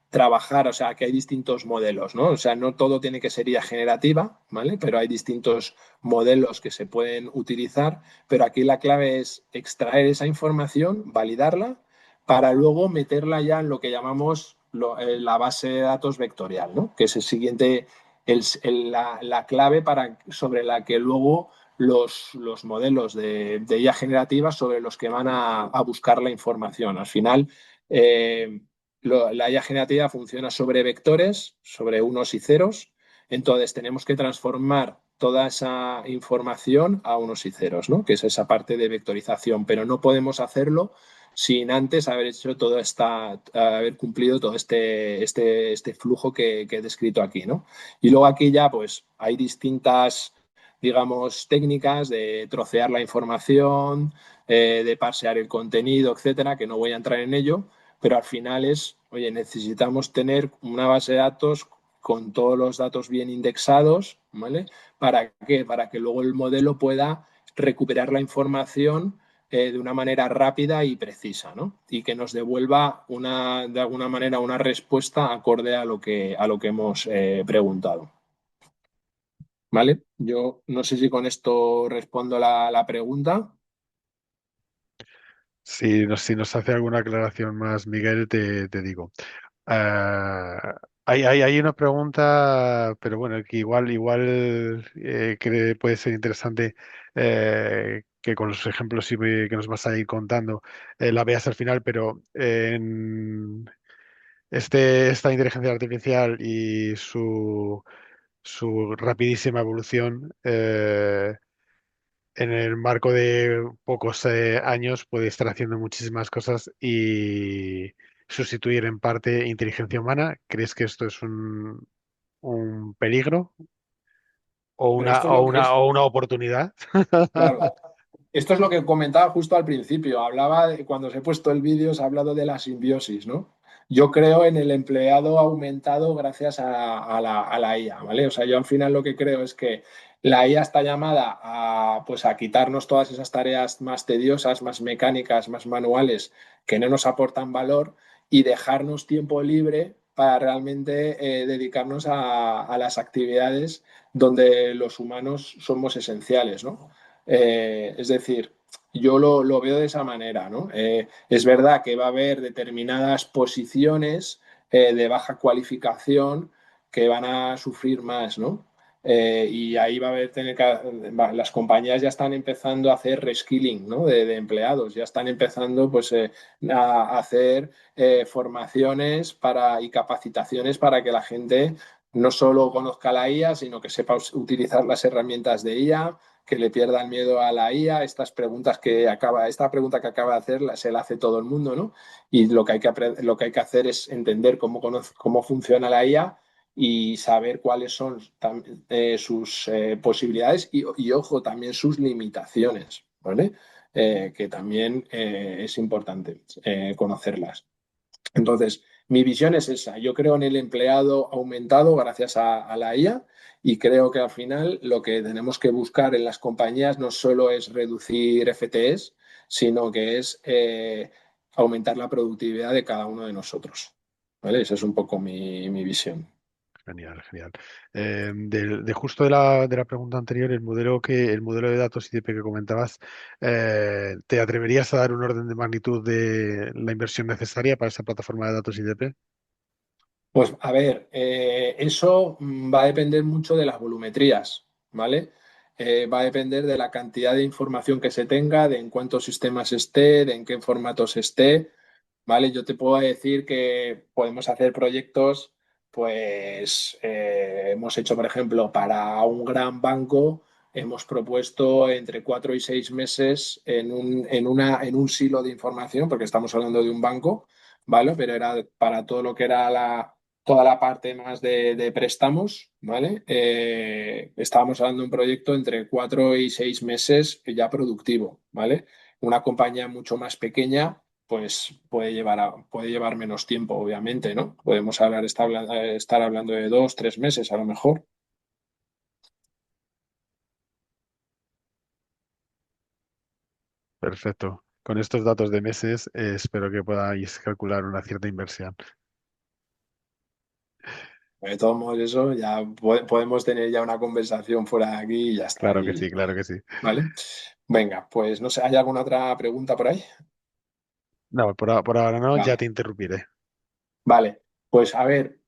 trabajar, o sea, que hay distintos modelos, ¿no? O sea, no todo tiene que ser IA generativa, ¿vale? Pero hay distintos modelos que se pueden utilizar, pero aquí la clave es extraer esa información, validarla, para luego meterla ya en lo que llamamos la base de datos vectorial, ¿no? Que es el siguiente, la clave sobre la que luego los modelos de IA generativa sobre los que van a buscar la información. Al final, la IA generativa funciona sobre vectores, sobre unos y ceros, entonces tenemos que transformar toda esa información a unos y ceros, ¿no? Que es esa parte de vectorización, pero no podemos hacerlo sin antes haber hecho haber cumplido todo este flujo que he descrito aquí, ¿no? Y luego aquí ya pues hay distintas, digamos, técnicas de trocear la información, de parsear el contenido, etcétera, que no voy a entrar en ello, pero al final es, oye, necesitamos tener una base de datos con todos los datos bien indexados, ¿vale? ¿Para qué? Para que luego el modelo pueda recuperar la información de una manera rápida y precisa, ¿no? Y que nos devuelva de alguna manera una respuesta acorde a lo que hemos preguntado. ¿Vale? Yo no sé si con esto respondo la pregunta. Si nos hace alguna aclaración más, Miguel, te digo. Hay una pregunta, pero bueno, que igual que puede ser interesante que con los ejemplos que nos vas a ir contando la veas al final, pero esta inteligencia artificial y su rapidísima evolución en el marco de pocos años puede estar haciendo muchísimas cosas y sustituir en parte inteligencia humana. ¿Crees que esto es un peligro o Pero una, esto es lo que es, o una oportunidad? claro. Esto es lo que comentaba justo al principio. Cuando os he puesto el vídeo, os he hablado de la simbiosis, ¿no? Yo creo en el empleado aumentado gracias a la IA, ¿vale? O sea, yo al final lo que creo es que la IA está llamada pues a quitarnos todas esas tareas más tediosas, más mecánicas, más manuales, que no nos aportan valor y dejarnos tiempo libre para realmente dedicarnos a las actividades donde los humanos somos esenciales, ¿no? Es decir, yo lo veo de esa manera, ¿no? Es verdad que va a haber determinadas posiciones de baja cualificación que van a sufrir más, ¿no? Y ahí va a haber las compañías ya están empezando a hacer reskilling, ¿no? De empleados, ya están empezando pues a hacer formaciones y capacitaciones para que la gente no solo conozca la IA, sino que sepa utilizar las herramientas de IA, que le pierda el miedo a la IA. Esta pregunta que acaba de hacer se la hace todo el mundo, ¿no? Y lo que hay que hacer es entender cómo funciona la IA y saber cuáles son sus posibilidades y, ojo, también sus limitaciones, ¿vale? Que también es importante conocerlas. Entonces, mi visión es esa. Yo creo en el empleado aumentado gracias a la IA y creo que al final lo que tenemos que buscar en las compañías no solo es reducir FTEs, sino que es aumentar la productividad de cada uno de nosotros. ¿Vale? Esa es un poco mi visión. Genial, genial. De justo de la pregunta anterior, el modelo de datos IDP que comentabas, ¿te atreverías a dar un orden de magnitud de la inversión necesaria para esa plataforma de datos IDP? Pues a ver, eso va a depender mucho de las volumetrías, ¿vale? Va a depender de la cantidad de información que se tenga, de en cuántos sistemas esté, de en qué formatos esté, ¿vale? Yo te puedo decir que podemos hacer proyectos, pues hemos hecho, por ejemplo, para un gran banco, hemos propuesto entre 4 y 6 meses en un silo de información, porque estamos hablando de un banco, ¿vale? Pero era para todo lo que era toda la parte más de préstamos, ¿vale? Estábamos hablando de un proyecto entre 4 y 6 meses ya productivo, ¿vale? Una compañía mucho más pequeña pues puede llevar menos tiempo, obviamente, ¿no? Podemos estar hablando de 2, 3 meses a lo mejor. Perfecto. Con estos datos de meses, espero que podáis calcular una cierta inversión. De todos modos, eso ya podemos tener ya una conversación fuera de aquí y ya está. Claro que sí, claro que sí. ¿Vale? Venga, pues no sé, ¿hay alguna otra pregunta por ahí? No, por ahora no, ya Vale. te interrumpiré. Vale, pues a ver,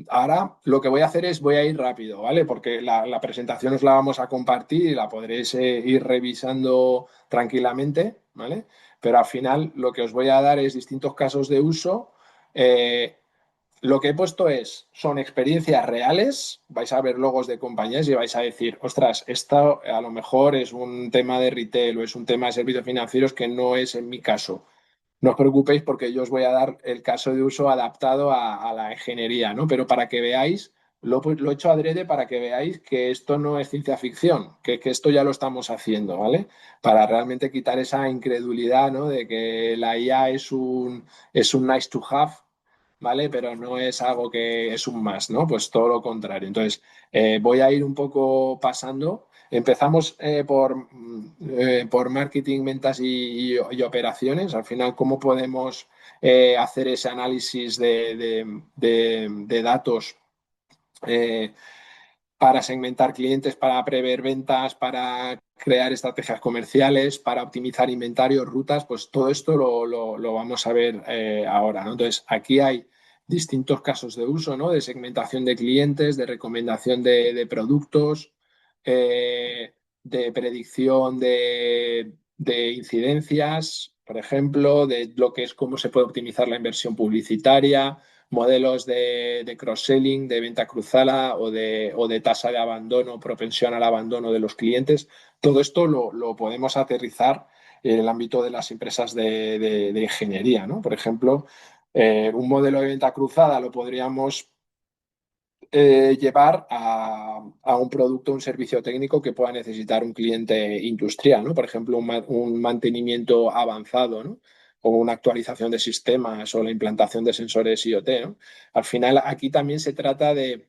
ahora lo que voy a hacer es voy a ir rápido, ¿vale? Porque la presentación os la vamos a compartir y la podréis ir revisando tranquilamente, ¿vale? Pero al final lo que os voy a dar es distintos casos de uso. Eh, lo que he puesto son experiencias reales, vais a ver logos de compañías y vais a decir, ostras, esto a lo mejor es un tema de retail o es un tema de servicios financieros que no es en mi caso. No os preocupéis porque yo os voy a dar el caso de uso adaptado a la ingeniería, ¿no? Pero para que veáis, lo he hecho adrede para que veáis que esto no es ciencia ficción, que esto ya lo estamos haciendo, ¿vale? Para realmente quitar esa incredulidad, ¿no? De que la IA es un nice to have, ¿vale? Pero no es algo que es un más, ¿no? Pues todo lo contrario. Entonces, voy a ir un poco pasando. Empezamos por marketing, ventas y operaciones. Al final, ¿cómo podemos hacer ese análisis de datos eh, para segmentar clientes, para prever ventas, para crear estrategias comerciales, para optimizar inventarios, rutas? Pues todo esto lo vamos a ver ahora, ¿no? Entonces, aquí hay distintos casos de uso, ¿no? De segmentación de clientes, de recomendación de productos, de predicción de incidencias, por ejemplo, de lo que es cómo se puede optimizar la inversión publicitaria, modelos de cross-selling, de venta cruzada o de tasa de abandono, propensión al abandono de los clientes. Todo esto lo podemos aterrizar en el ámbito de las empresas de ingeniería, ¿no? Por ejemplo, un modelo de venta cruzada lo podríamos llevar a un producto, un servicio técnico que pueda necesitar un cliente industrial, ¿no? Por ejemplo, un mantenimiento avanzado, ¿no? O una actualización de sistemas o la implantación de sensores IoT, ¿no? Al final, aquí también se trata de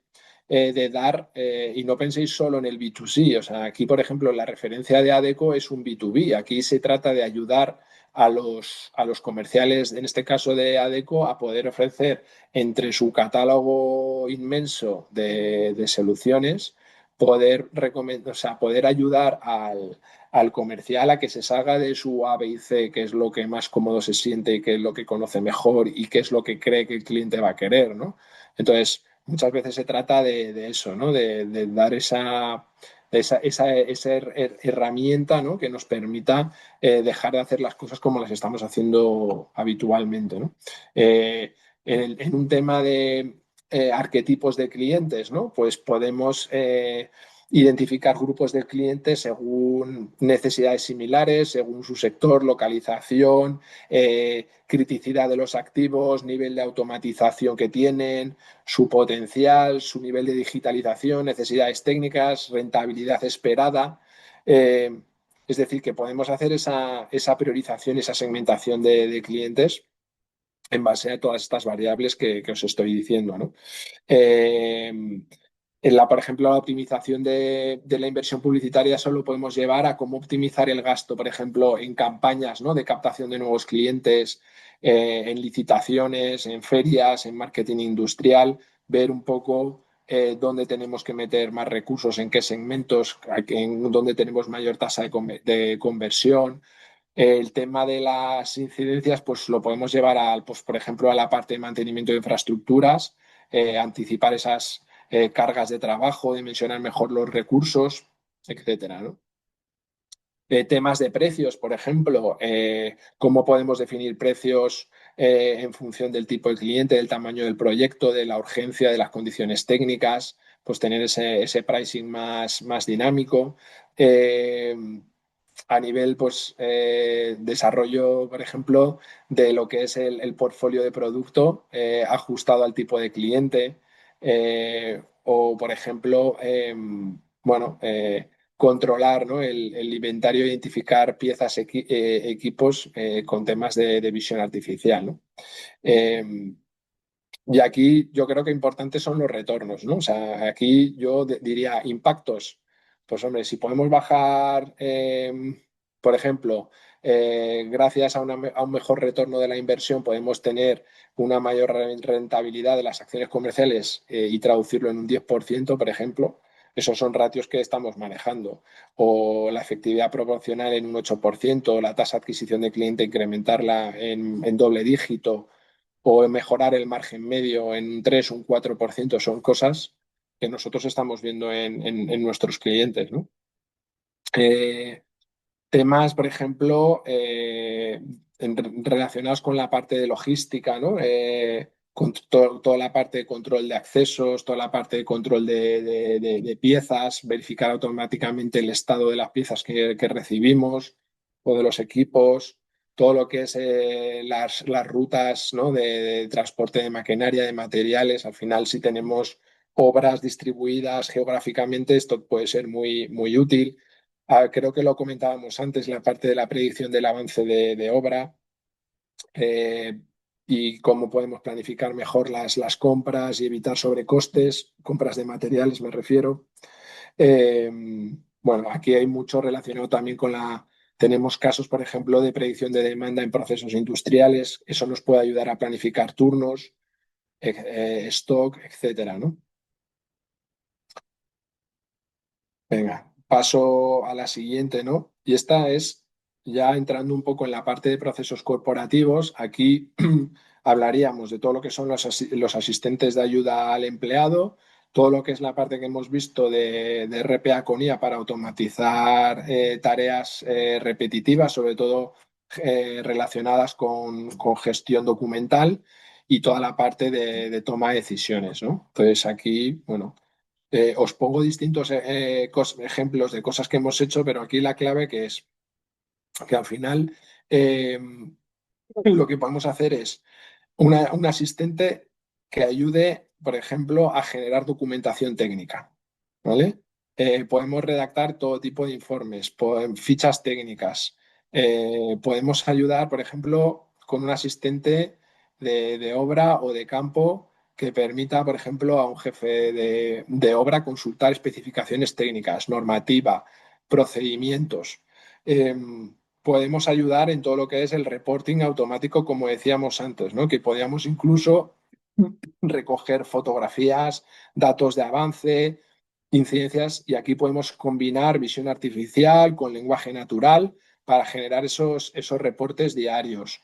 dar, y no penséis solo en el B2C, o sea, aquí, por ejemplo, la referencia de ADECO es un B2B, aquí se trata de ayudar a los comerciales, en este caso de ADECO, a poder ofrecer entre su catálogo inmenso de soluciones, o sea, poder ayudar al comercial a que se salga de su A, B y C, que es lo que más cómodo se siente y que es lo que conoce mejor y que es lo que cree que el cliente va a querer, ¿no? Entonces, muchas veces se trata de eso, ¿no? De dar esa herramienta, ¿no? Que nos permita dejar de hacer las cosas como las estamos haciendo habitualmente, ¿no? En un tema de arquetipos de clientes, ¿no? Pues podemos identificar grupos de clientes según necesidades similares, según su sector, localización, criticidad de los activos, nivel de automatización que tienen, su potencial, su nivel de digitalización, necesidades técnicas, rentabilidad esperada. Es decir, que podemos hacer esa priorización, esa segmentación de clientes en base a todas estas variables que os estoy diciendo, ¿no? Por ejemplo, la optimización de la inversión publicitaria solo podemos llevar a cómo optimizar el gasto, por ejemplo, en campañas, ¿no? De captación de nuevos clientes, en licitaciones, en ferias, en marketing industrial, ver un poco dónde tenemos que meter más recursos, en qué segmentos, en dónde tenemos mayor tasa de conversión. El tema de las incidencias, pues lo podemos llevar pues, por ejemplo, a la parte de mantenimiento de infraestructuras, anticipar esas cargas de trabajo, dimensionar mejor los recursos, etcétera, ¿no? Temas de precios, por ejemplo, cómo podemos definir precios en función del tipo de cliente, del tamaño del proyecto, de la urgencia, de las condiciones técnicas, pues tener ese pricing más dinámico. A nivel pues, desarrollo, por ejemplo, de lo que es el portfolio de producto ajustado al tipo de cliente. O, por ejemplo, bueno, controlar, ¿no? el inventario, identificar piezas, equipos con temas de visión artificial, ¿no? Y aquí yo creo que importantes son los retornos, ¿no? O sea, aquí yo diría impactos. Pues hombre, si podemos bajar, por ejemplo, gracias a un mejor retorno de la inversión, podemos tener una mayor rentabilidad de las acciones comerciales y traducirlo en un 10%, por ejemplo. Esos son ratios que estamos manejando. O la efectividad proporcional en un 8%, la tasa de adquisición de cliente incrementarla en doble dígito o mejorar el margen medio en un 3 o un 4%, son cosas que nosotros estamos viendo en nuestros clientes, ¿no? Temas, por ejemplo, relacionados con la parte de logística, ¿no? Con toda la parte de control de accesos, toda la parte de control de piezas, verificar automáticamente el estado de las piezas que recibimos o de los equipos, todo lo que es las rutas, ¿no? de transporte de maquinaria, de materiales. Al final, si tenemos obras distribuidas geográficamente, esto puede ser muy útil. Creo que lo comentábamos antes, la parte de la predicción del avance de obra eh, y cómo podemos planificar mejor las compras y evitar sobrecostes, compras de materiales me refiero. Eh, bueno, aquí hay mucho relacionado también con Tenemos casos, por ejemplo, de predicción de demanda en procesos industriales. Eso nos puede ayudar a planificar turnos, stock, etcétera, ¿no? Venga, paso a la siguiente, ¿no? Y esta es ya entrando un poco en la parte de procesos corporativos. Aquí hablaríamos de todo lo que son los asistentes de ayuda al empleado, todo lo que es la parte que hemos visto de RPA con IA para automatizar tareas repetitivas, sobre todo relacionadas con gestión documental. y toda la parte de toma de decisiones, ¿no? Entonces aquí, bueno, os pongo distintos ejemplos de cosas que hemos hecho, pero aquí la clave que es que al final eh, lo que podemos hacer es un asistente que ayude, por ejemplo, a generar documentación técnica, ¿vale? Podemos redactar todo tipo de informes, fichas técnicas. Podemos ayudar, por ejemplo, con un asistente de obra o de campo que permita, por ejemplo, a un jefe de obra consultar especificaciones técnicas, normativa, procedimientos. Podemos ayudar en todo lo que es el reporting automático, como decíamos antes, ¿no? Que podíamos incluso recoger fotografías, datos de avance, incidencias, y aquí podemos combinar visión artificial con lenguaje natural para generar esos reportes diarios.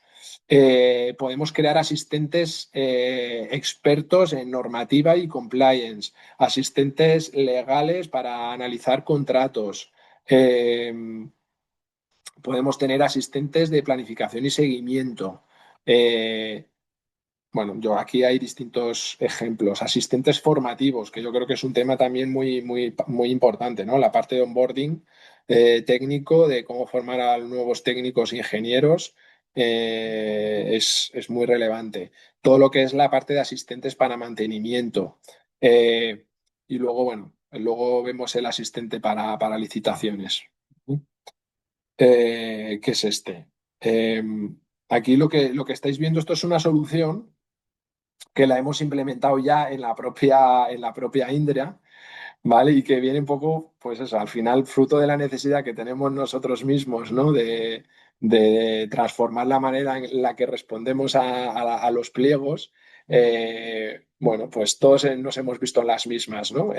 Podemos crear asistentes expertos en normativa y compliance, asistentes legales para analizar contratos. Podemos tener asistentes de planificación y seguimiento. Bueno, yo aquí hay distintos ejemplos. Asistentes formativos, que yo creo que es un tema también muy importante, ¿no? La parte de onboarding técnico, de cómo formar a nuevos técnicos e ingenieros, es muy relevante. Todo lo que es la parte de asistentes para mantenimiento. Y luego, bueno, luego vemos el asistente para licitaciones. ¿Qué es este? Eh, Aquí lo que estáis viendo, esto es una solución que la hemos implementado ya en la propia Indra, ¿vale? Y que viene un poco, pues eso, al final fruto de la necesidad que tenemos nosotros mismos, ¿no? De transformar la manera en la que respondemos a los pliegos. Bueno, pues todos nos hemos visto en las mismas, ¿no?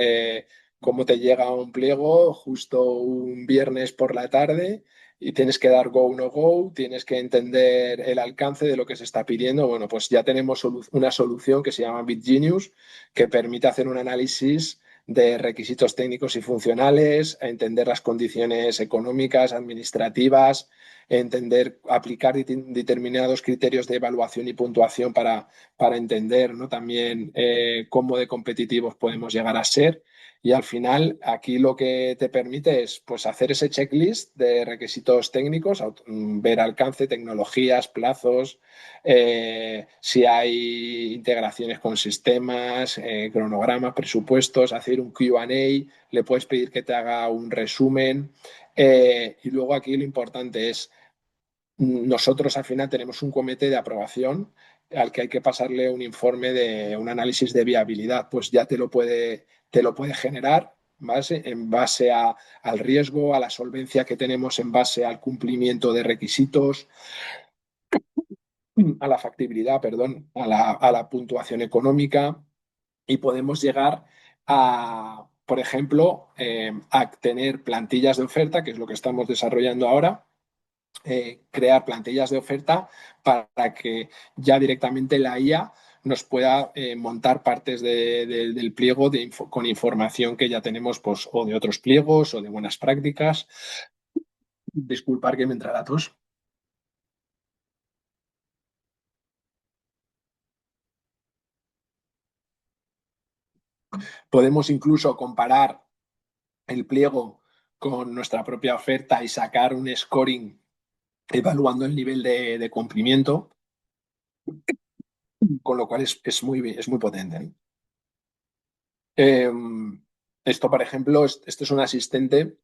Cómo te llega un pliego justo un viernes por la tarde y tienes que dar go o no go, tienes que entender el alcance de lo que se está pidiendo. Bueno, pues ya tenemos una solución que se llama BitGenius, que permite hacer un análisis de requisitos técnicos y funcionales, a entender las condiciones económicas, administrativas, entender, aplicar determinados criterios de evaluación y puntuación para entender, ¿no? También cómo de competitivos podemos llegar a ser. Y al final, aquí lo que te permite es, pues, hacer ese checklist de requisitos técnicos, ver alcance, tecnologías, plazos, si hay integraciones con sistemas, cronogramas, presupuestos, hacer un Q&A, le puedes pedir que te haga un resumen. Y luego aquí lo importante es, nosotros al final tenemos un comité de aprobación al que hay que pasarle un informe de un análisis de viabilidad, pues ya te lo puede generar en base al riesgo, a la solvencia que tenemos, en base al cumplimiento de requisitos, a la factibilidad, perdón, a la puntuación económica, y podemos llegar por ejemplo, a tener plantillas de oferta, que es lo que estamos desarrollando ahora, crear plantillas de oferta para que ya directamente la IA nos pueda montar partes del pliego con información que ya tenemos, pues, o de otros pliegos o de buenas prácticas. Disculpar que me entra la tos. Podemos incluso comparar el pliego con nuestra propia oferta y sacar un scoring evaluando el nivel de cumplimiento, con lo cual es muy potente, ¿no? Eh, Esto, por ejemplo, este es un asistente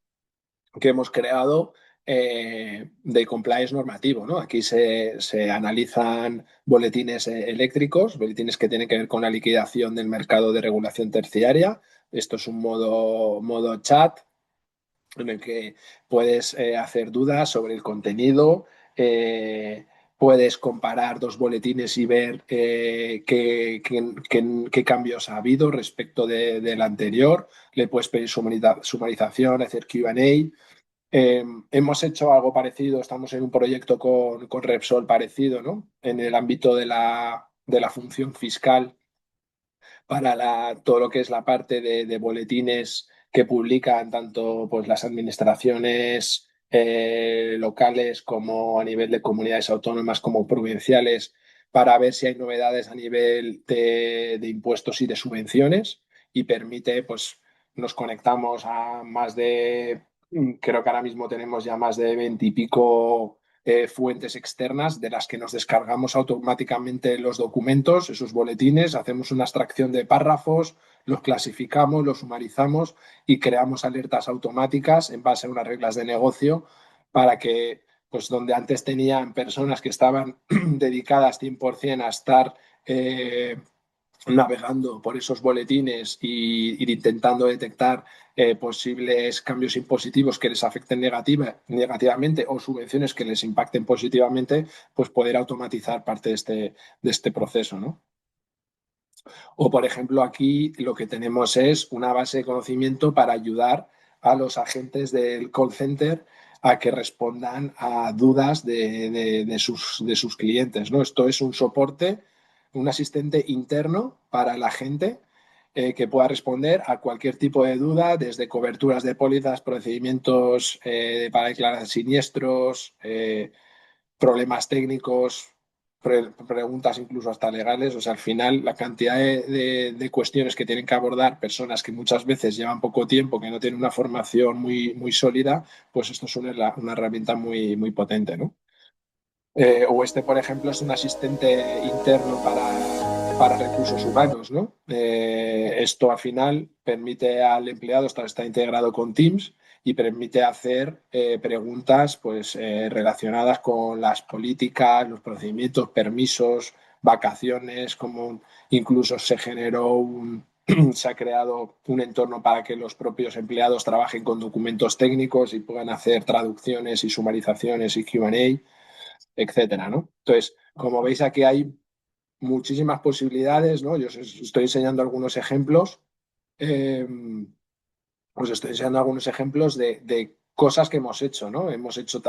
que hemos creado de compliance normativo, ¿no? Aquí se analizan boletines eléctricos, boletines que tienen que ver con la liquidación del mercado de regulación terciaria. Esto es un modo chat en el que puedes hacer dudas sobre el contenido, puedes comparar dos boletines y ver qué cambios ha habido respecto del anterior, le puedes pedir sumarización, hacer Q&A. Hemos hecho algo parecido, estamos en un proyecto con Repsol parecido, ¿no? En el ámbito de la función fiscal para todo lo que es la parte de boletines que publican tanto, pues, las administraciones locales como a nivel de comunidades autónomas como provinciales, para ver si hay novedades a nivel de impuestos y de subvenciones, y permite, pues nos conectamos a más de, creo que ahora mismo tenemos ya más de 20 y pico fuentes externas de las que nos descargamos automáticamente los documentos, esos boletines, hacemos una extracción de párrafos, los clasificamos, los sumarizamos y creamos alertas automáticas en base a unas reglas de negocio para que, pues donde antes tenían personas que estaban dedicadas 100% a estar navegando por esos boletines y intentando detectar posibles cambios impositivos que les afecten negativamente o subvenciones que les impacten positivamente, pues poder automatizar parte de este proceso, ¿no? O, por ejemplo, aquí lo que tenemos es una base de conocimiento para ayudar a los agentes del call center a que respondan a dudas de sus clientes, ¿no? Esto es un soporte, un asistente interno para la gente que pueda responder a cualquier tipo de duda, desde coberturas de pólizas, procedimientos para declarar siniestros, problemas técnicos, preguntas incluso hasta legales. O sea, al final la cantidad de cuestiones que tienen que abordar personas que muchas veces llevan poco tiempo, que no tienen una formación muy sólida, pues esto es una herramienta muy potente, ¿no? O este, por ejemplo, es un asistente interno para recursos humanos, ¿no? Esto al final permite al empleado, está integrado con Teams y permite hacer preguntas pues, relacionadas con las políticas, los procedimientos, permisos, vacaciones, como incluso se ha creado un entorno para que los propios empleados trabajen con documentos técnicos y puedan hacer traducciones y sumarizaciones y Q&A, etcétera, ¿no? Entonces, como veis, aquí hay muchísimas posibilidades, ¿no? Yo os estoy enseñando algunos ejemplos, eh, os estoy enseñando algunos ejemplos de cosas que hemos hecho, ¿no? Hemos hecho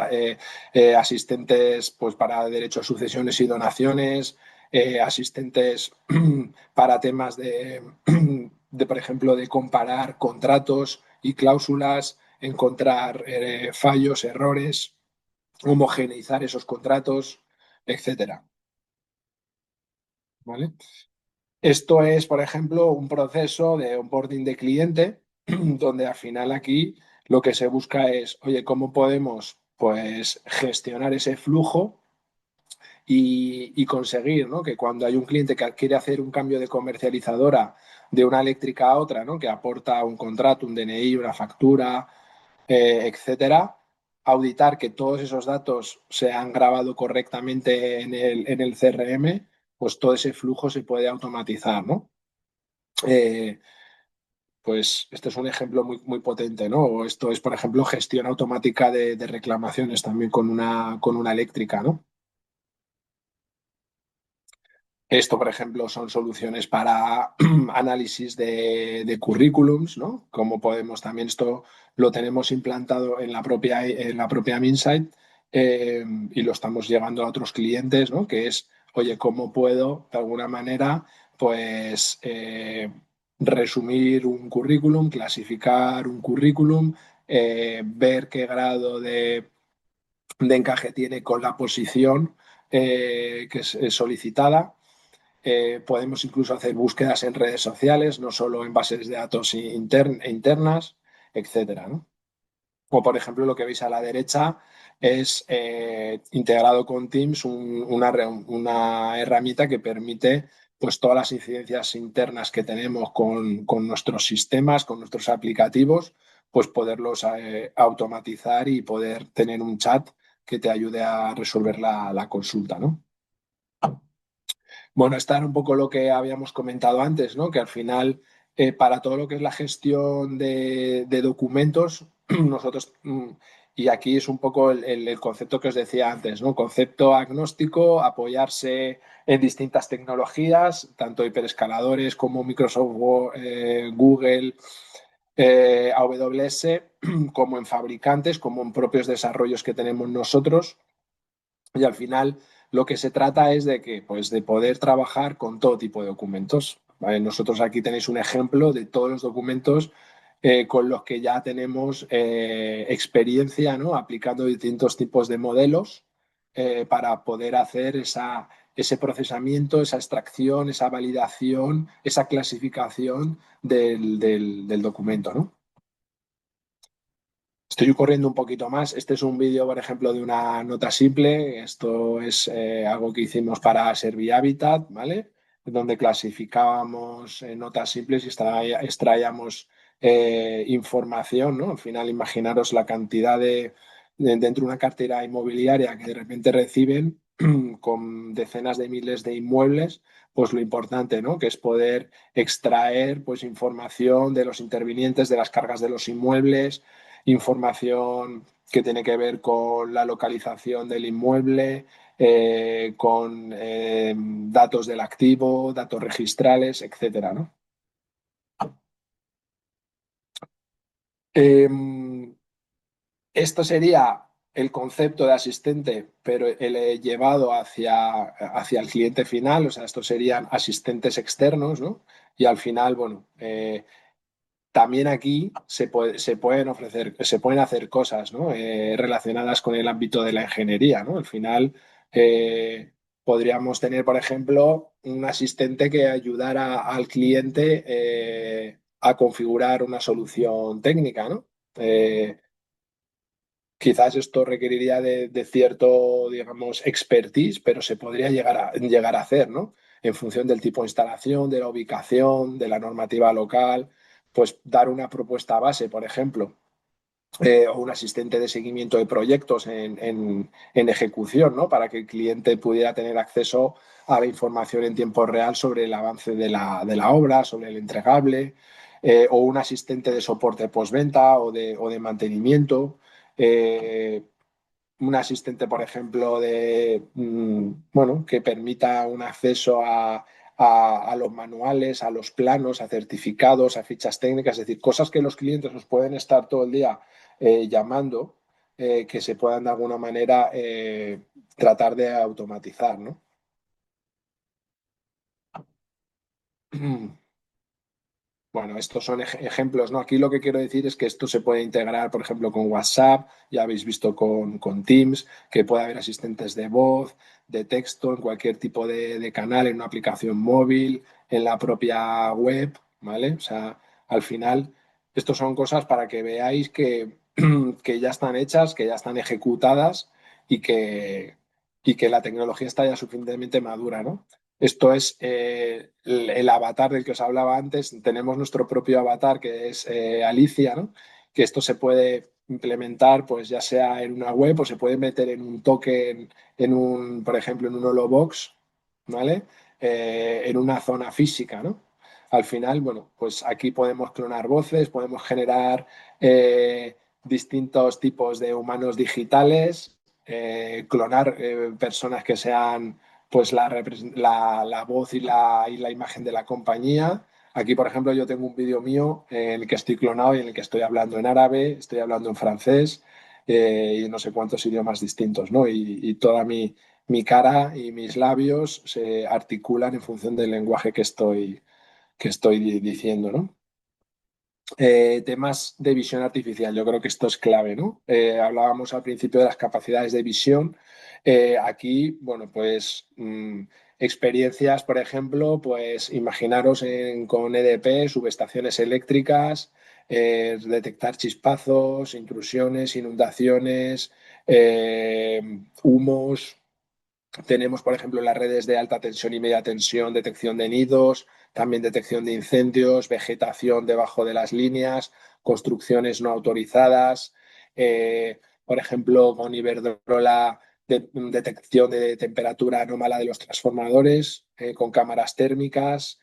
asistentes pues, para derechos, sucesiones y donaciones, asistentes para temas por ejemplo, de comparar contratos y cláusulas, encontrar fallos, errores, homogeneizar esos contratos, etcétera. ¿Vale? Esto es, por ejemplo, un proceso de onboarding de cliente, donde al final aquí lo que se busca es, oye, ¿cómo podemos pues, gestionar ese flujo y conseguir, ¿no? Que cuando hay un cliente que quiere hacer un cambio de comercializadora de una eléctrica a otra, ¿no? Que aporta un contrato, un DNI, una factura, etcétera, auditar que todos esos datos se han grabado correctamente en el CRM, pues todo ese flujo se puede automatizar, ¿no? Eh, pues este es un ejemplo muy potente, ¿no? O esto es, por ejemplo, gestión automática de reclamaciones también con una eléctrica, ¿no? Esto, por ejemplo, son soluciones para análisis de currículums, ¿no? Como podemos también, esto lo tenemos implantado en la propia Minsight y lo estamos llevando a otros clientes, ¿no? Que es, oye, ¿cómo puedo, de alguna manera, pues resumir un currículum, clasificar un currículum, ver qué grado de encaje tiene con la posición que es solicitada? Podemos incluso hacer búsquedas en redes sociales, no solo en bases de datos internas, etcétera, ¿no? O, por ejemplo, lo que veis a la derecha es integrado con Teams una herramienta que permite pues, todas las incidencias internas que tenemos con nuestros sistemas, con nuestros aplicativos, pues poderlos automatizar y poder tener un chat que te ayude a resolver la consulta, ¿no? Bueno, está un poco lo que habíamos comentado antes, ¿no? Que al final, para todo lo que es la gestión de documentos, nosotros, y aquí es un poco el concepto que os decía antes, ¿no? Concepto agnóstico, apoyarse en distintas tecnologías, tanto hiperescaladores como Microsoft, Google, AWS, como en fabricantes, como en propios desarrollos que tenemos nosotros. Y al final lo que se trata es de que, pues, de poder trabajar con todo tipo de documentos. ¿Vale? Nosotros aquí tenéis un ejemplo de todos los documentos con los que ya tenemos experiencia, ¿no? Aplicando distintos tipos de modelos para poder hacer ese procesamiento, esa extracción, esa validación, esa clasificación del documento, ¿no? Estoy corriendo un poquito más. Este es un vídeo, por ejemplo, de una nota simple. Esto es algo que hicimos para Servihabitat, ¿vale? Donde clasificábamos notas simples y extraíamos información, ¿no? Al final, imaginaros la cantidad dentro de una cartera inmobiliaria que de repente reciben con decenas de miles de inmuebles, pues lo importante, ¿no? Que es poder extraer pues información de los intervinientes, de las cargas de los inmuebles, información que tiene que ver con la localización del inmueble, con datos del activo, datos registrales, etcétera, ¿no? Esto sería el concepto de asistente, pero llevado hacia el cliente final, o sea, estos serían asistentes externos, ¿no? Y al final, bueno, también aquí se pueden hacer cosas, ¿no? Relacionadas con el ámbito de la ingeniería, ¿no? Al final podríamos tener, por ejemplo, un asistente que ayudara al cliente a configurar una solución técnica, ¿no? Quizás esto requeriría de cierto, digamos, expertise, pero se podría llegar a hacer, ¿no? En función del tipo de instalación, de la ubicación, de la normativa local, pues dar una propuesta base, por ejemplo, o un asistente de seguimiento de proyectos en ejecución, ¿no? Para que el cliente pudiera tener acceso a la información en tiempo real sobre el avance de la obra, sobre el entregable, o un asistente de soporte postventa o de mantenimiento. Eh, un asistente, por ejemplo, bueno, que permita un acceso a los manuales, a los planos, a certificados, a fichas técnicas, es decir, cosas que los clientes nos pueden estar todo el día llamando, que se puedan de alguna manera tratar de automatizar, ¿no? Bueno, estos son ejemplos, ¿no? Aquí lo que quiero decir es que esto se puede integrar, por ejemplo, con WhatsApp, ya habéis visto con Teams, que puede haber asistentes de voz, de texto, en cualquier tipo de canal, en una aplicación móvil, en la propia web, ¿vale? O sea, al final, estos son cosas para que veáis que ya están hechas, que ya están ejecutadas y que la tecnología está ya suficientemente madura, ¿no? Esto es el avatar del que os hablaba antes. Tenemos nuestro propio avatar que es Alicia, ¿no? Que esto se puede implementar, pues ya sea en una web o se puede meter en un token, por ejemplo, en un Holobox, ¿vale? En una zona física, ¿no? Al final, bueno, pues aquí podemos clonar voces, podemos generar distintos tipos de humanos digitales, clonar personas que sean pues la voz y la imagen de la compañía. Aquí, por ejemplo, yo tengo un vídeo mío en el que estoy clonado y en el que estoy hablando en árabe, estoy hablando en francés y en no sé cuántos idiomas distintos, ¿no? Y toda mi cara y mis labios se articulan en función del lenguaje que estoy diciendo, ¿no? Temas de visión artificial, yo creo que esto es clave, ¿no? Hablábamos al principio de las capacidades de visión. Aquí, bueno, pues experiencias, por ejemplo, pues imaginaros con EDP, subestaciones eléctricas, detectar chispazos, intrusiones, inundaciones, humos. Tenemos, por ejemplo, las redes de alta tensión y media tensión, detección de nidos, también detección de incendios, vegetación debajo de las líneas, construcciones no autorizadas, por ejemplo, con Iberdrola, detección de temperatura anómala de los transformadores, con cámaras térmicas.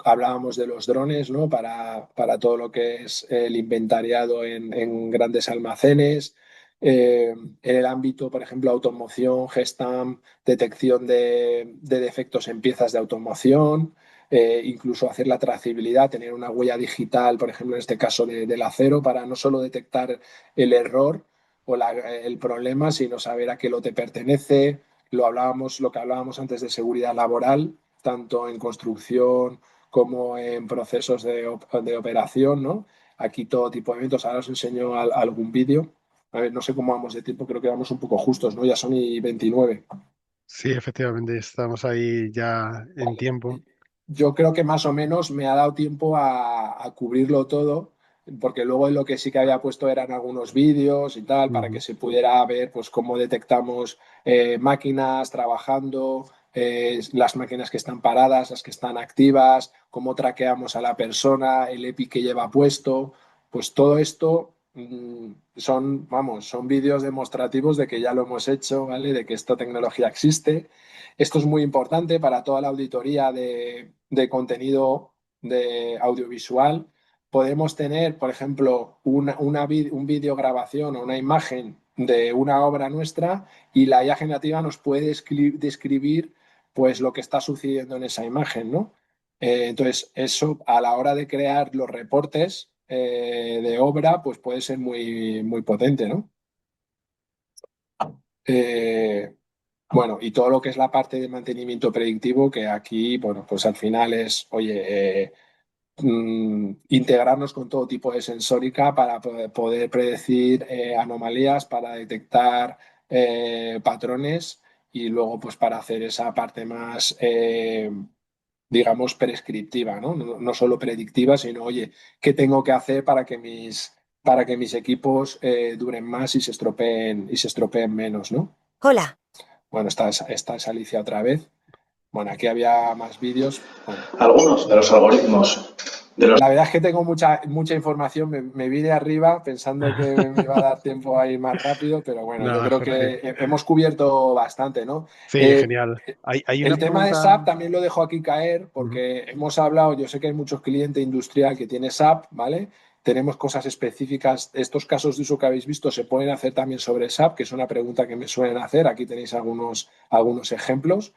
Hablábamos de los drones, ¿no? Para todo lo que es el inventariado en grandes almacenes. En el ámbito, por ejemplo, automoción, Gestam, detección de defectos en piezas de automoción, incluso hacer la trazabilidad, tener una huella digital, por ejemplo, en este caso del acero, para no solo detectar el error o el problema, sino saber a qué lote pertenece. Lo que hablábamos antes de seguridad laboral, tanto en construcción como en procesos de operación, ¿no? Aquí todo tipo de eventos. Ahora os enseño algún vídeo. A ver, no sé cómo vamos de tiempo, creo que vamos un poco justos, ¿no? Ya son y 29. Sí, efectivamente, estamos ahí ya en Vale. tiempo. Yo creo que más o menos me ha dado tiempo a cubrirlo todo, porque luego lo que sí que había puesto eran algunos vídeos y tal, para que Ujú. se pudiera ver pues cómo detectamos máquinas trabajando, las máquinas que están paradas, las que están activas, cómo traqueamos a la persona, el EPI que lleva puesto, pues todo esto son, vamos, son vídeos demostrativos de que ya lo hemos hecho, ¿vale? De que esta tecnología existe. Esto es muy importante para toda la auditoría de contenido de audiovisual. Podemos tener, por ejemplo, un vídeo grabación o una imagen de una obra nuestra y la IA generativa nos puede describir pues lo que está sucediendo en esa imagen, ¿no? Entonces, eso a la hora de crear los reportes de obra, pues puede ser muy, muy potente, ¿no? Eh, bueno, y todo lo que es la parte de mantenimiento predictivo, que aquí, bueno, pues al final es, oye, integrarnos con todo tipo de sensórica para poder predecir anomalías, para detectar patrones y luego pues para hacer esa parte más, digamos, prescriptiva, ¿no? No solo predictiva, sino, oye, ¿qué tengo que hacer para que mis equipos duren más y se estropeen menos, ¿no? Hola. Bueno, esta es Alicia otra vez. Bueno, aquí había más vídeos. Bueno, Algunos de los algoritmos de los la verdad es que tengo mucha información. Me vine arriba pensando que me iba a dar tiempo a ir más rápido, pero bueno, yo Nada, creo que Jorge. hemos cubierto bastante, ¿no? Sí, Eh, genial. Hay una el tema de pregunta. SAP también lo dejo aquí caer Ujú. porque hemos hablado, yo sé que hay muchos clientes industrial que tiene SAP, ¿vale? Tenemos cosas específicas. Estos casos de uso que habéis visto se pueden hacer también sobre SAP, que es una pregunta que me suelen hacer. Aquí tenéis algunos ejemplos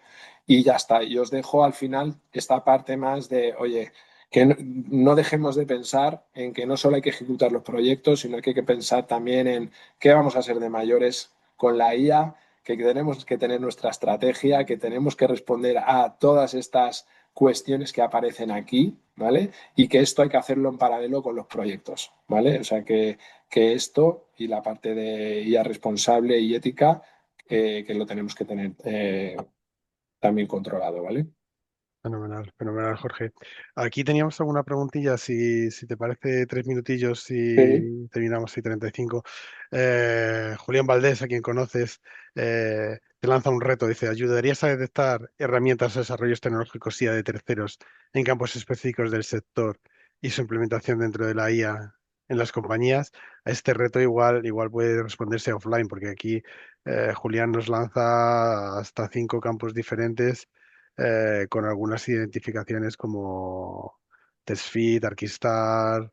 y ya está. Y os dejo al final esta parte más de, oye, que no dejemos de pensar en que no solo hay que ejecutar los proyectos, sino que hay que pensar también en qué vamos a hacer de mayores con la IA, que tenemos que tener nuestra estrategia, que tenemos que responder a todas estas cuestiones que aparecen aquí, ¿vale? Y que esto hay que hacerlo en paralelo con los proyectos, ¿vale? O sea, que esto y la parte de IA responsable y ética, que lo tenemos que tener también controlado, ¿vale? Fenomenal, fenomenal, Jorge. Aquí teníamos alguna preguntilla, si te parece 3 minutillos Sí. y terminamos y 35. Julián Valdés, a quien conoces, te lanza un reto. Dice, ¿ayudarías a detectar herramientas o desarrollos tecnológicos IA de terceros en campos específicos del sector y su implementación dentro de la IA en las compañías? A este reto igual puede responderse offline, porque aquí Julián nos lanza hasta 5 campos diferentes con algunas identificaciones como TestFit, Archistar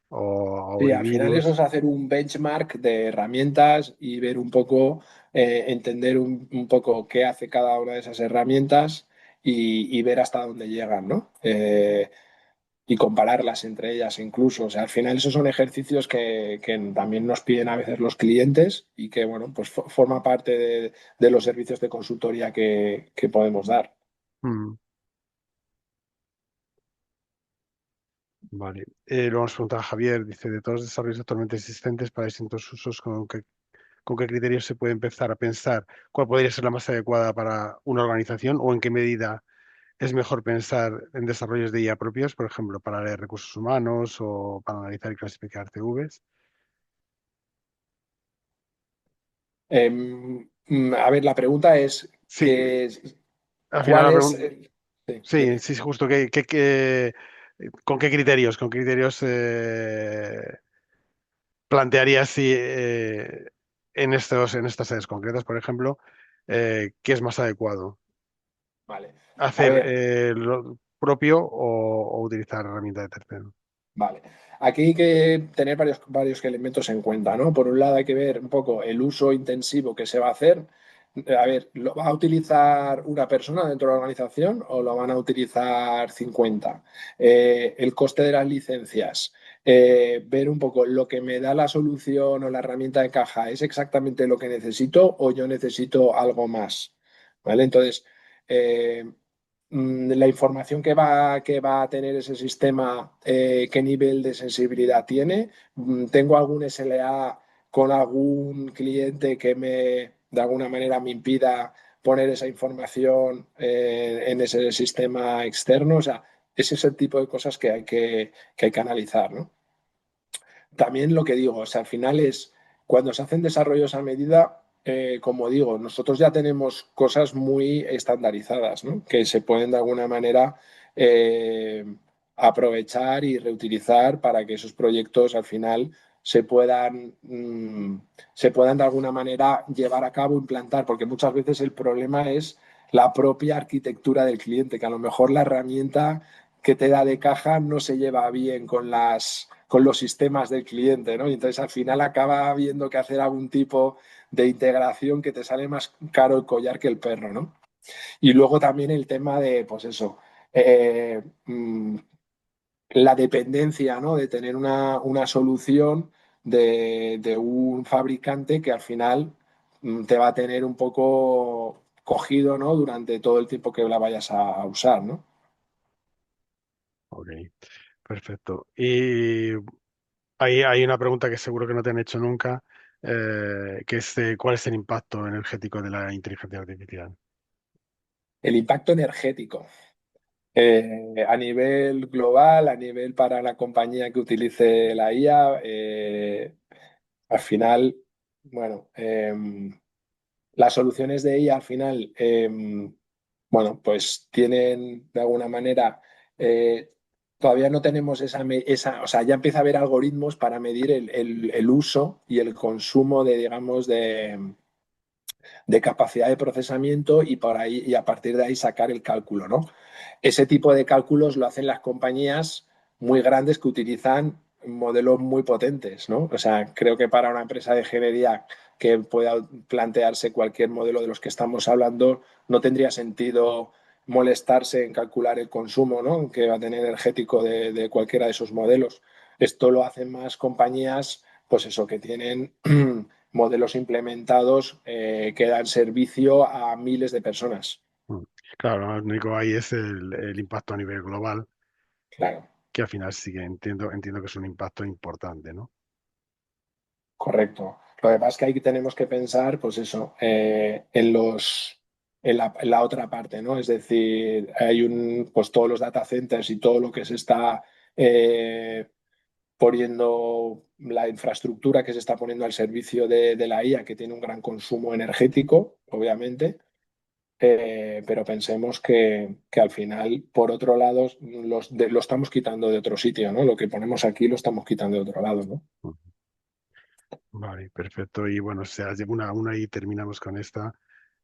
o Sí, al final eso es Aurivirus. hacer un benchmark de herramientas y ver un poco, entender un poco qué hace cada una de esas herramientas y ver hasta dónde llegan, ¿no? Y compararlas entre ellas incluso. O sea, al final esos son ejercicios que también nos piden a veces los clientes y que, bueno, pues forma parte de los servicios de consultoría que podemos dar. Mm, vale. Luego nos pregunta Javier, dice, de todos los desarrollos actualmente existentes para distintos usos, ¿con qué criterios se puede empezar a pensar cuál podría ser la más adecuada para una organización o en qué medida es mejor pensar en desarrollos de IA propios, por ejemplo, para leer recursos humanos o para analizar y clasificar CVs? A ver, la pregunta es Sí, al final ¿cuál la es? pregunta. Sí, Sí, dime. sí, sí, justo. ¿Con qué criterios? ¿Con qué criterios plantearías si en estas áreas concretas, por ejemplo, qué es más adecuado? Vale. A ¿Hacer ver, lo propio o utilizar herramientas de tercero? vale. Aquí hay que tener varios elementos en cuenta, ¿no? Por un lado hay que ver un poco el uso intensivo que se va a hacer. A ver, ¿lo va a utilizar una persona dentro de la organización o lo van a utilizar 50? El coste de las licencias. Ver un poco lo que me da la solución o la herramienta de caja, ¿es exactamente lo que necesito o yo necesito algo más? ¿Vale? Entonces, eh, la información que va a tener ese sistema, qué nivel de sensibilidad tiene. Tengo algún SLA con algún cliente que de alguna manera me impida poner esa información en ese sistema externo. O sea, ese es el tipo de cosas que hay que analizar, ¿no? También lo que digo, o sea, al final es cuando se hacen desarrollos a medida, como digo, nosotros ya tenemos cosas muy estandarizadas, ¿no? Que se pueden de alguna manera eh, aprovechar y reutilizar para que esos proyectos al final se puedan de alguna manera llevar a cabo, implantar, porque muchas veces el problema es la propia arquitectura del cliente, que a lo mejor la herramienta que te da de caja no se lleva bien con los sistemas del cliente, ¿no? Y entonces al final acaba habiendo que hacer algún tipo de integración que te sale más caro el collar que el perro, ¿no? Y luego también el tema de, pues eso, eh, mm, la dependencia, ¿no? De tener una solución de un fabricante que al final te va a tener un poco cogido, ¿no? Durante todo el tiempo que la vayas a usar, ¿no? Ok, perfecto. Y hay una pregunta que seguro que no te han hecho nunca, que es ¿cuál es el impacto energético de la inteligencia artificial? El impacto energético. A nivel global, a nivel para la compañía que utilice la IA, al final, bueno, las soluciones de IA al final, bueno, pues tienen de alguna manera, todavía no tenemos o sea, ya empieza a haber algoritmos para medir el uso y el consumo de, digamos, de capacidad de procesamiento y, por ahí, y a partir de ahí sacar el cálculo, ¿no? Ese tipo de cálculos lo hacen las compañías muy grandes que utilizan modelos muy potentes, ¿no? O sea, creo que para una empresa de ingeniería que pueda plantearse cualquier modelo de los que estamos hablando, no tendría sentido molestarse en calcular el consumo, ¿no? Que va a tener energético de cualquiera de esos modelos. Esto lo hacen más compañías, pues eso, que tienen modelos implementados que dan servicio a miles de personas. Mm. Claro, lo único ahí es el impacto a nivel global, Claro, que al final sí que entiendo que es un impacto importante, ¿no? correcto. Lo que pasa es que ahí tenemos que pensar, pues eso, en la otra parte, ¿no? Es decir, pues todos los data centers y todo lo que se está eh, poniendo, la infraestructura que se está poniendo al servicio de la IA, que tiene un gran consumo energético, obviamente. Pero pensemos que al final, por otro lado, lo estamos quitando de otro sitio, ¿no? Lo que ponemos aquí lo estamos quitando de otro lado, ¿no? Mm. Vale, perfecto. Y bueno, o sea, una y terminamos con esta.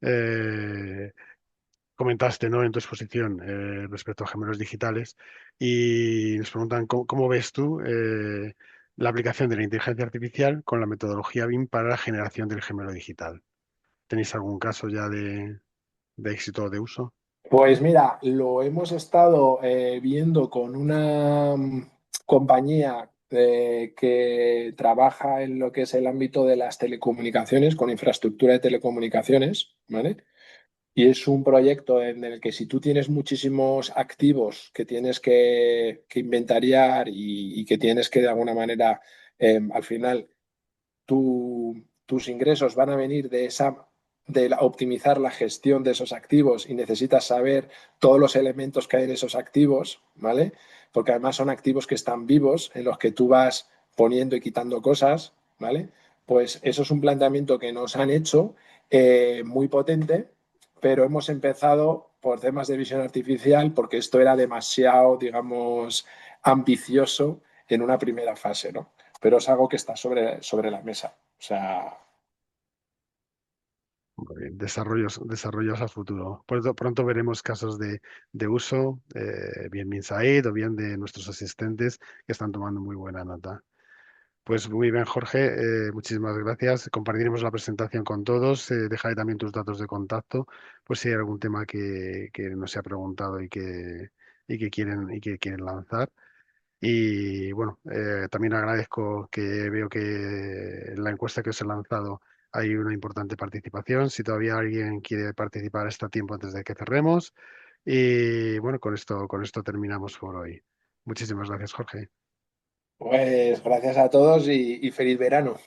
Eh, Comentaste, ¿no? En tu exposición respecto a gemelos digitales y nos preguntan cómo ves tú la aplicación de la inteligencia artificial con la metodología BIM para la generación del gemelo digital. ¿Tenéis algún caso ya de éxito o de uso? Pues mira, lo hemos estado viendo con una compañía que trabaja en lo que es el ámbito de las telecomunicaciones, con infraestructura de telecomunicaciones, ¿vale? Y es un proyecto en el que si tú tienes muchísimos activos que tienes que inventariar y que tienes que de alguna manera, al final, tus ingresos van a venir optimizar la gestión de esos activos y necesitas saber todos los elementos que hay en esos activos, ¿vale? Porque además son activos que están vivos, en los que tú vas poniendo y quitando cosas, ¿vale? Pues eso es un planteamiento que nos han hecho muy potente, pero hemos empezado por temas de visión artificial porque esto era demasiado, digamos, ambicioso en una primera fase, ¿no? Pero es algo que está sobre la mesa. O sea, Muy bien, desarrollos a futuro. Pronto veremos casos de uso, bien Minsaid o bien de nuestros asistentes que están tomando muy buena nota. Pues muy bien, Jorge, muchísimas gracias. Compartiremos la presentación con todos. Dejaré también tus datos de contacto, pues si hay algún tema que no se ha preguntado y que quieren lanzar. Y bueno, también agradezco que veo que en la encuesta que os he lanzado hay una importante participación. Si todavía alguien quiere participar, está a tiempo antes de que cerremos. Y bueno, con esto terminamos por hoy. Muchísimas gracias, Jorge. pues gracias a todos y feliz verano.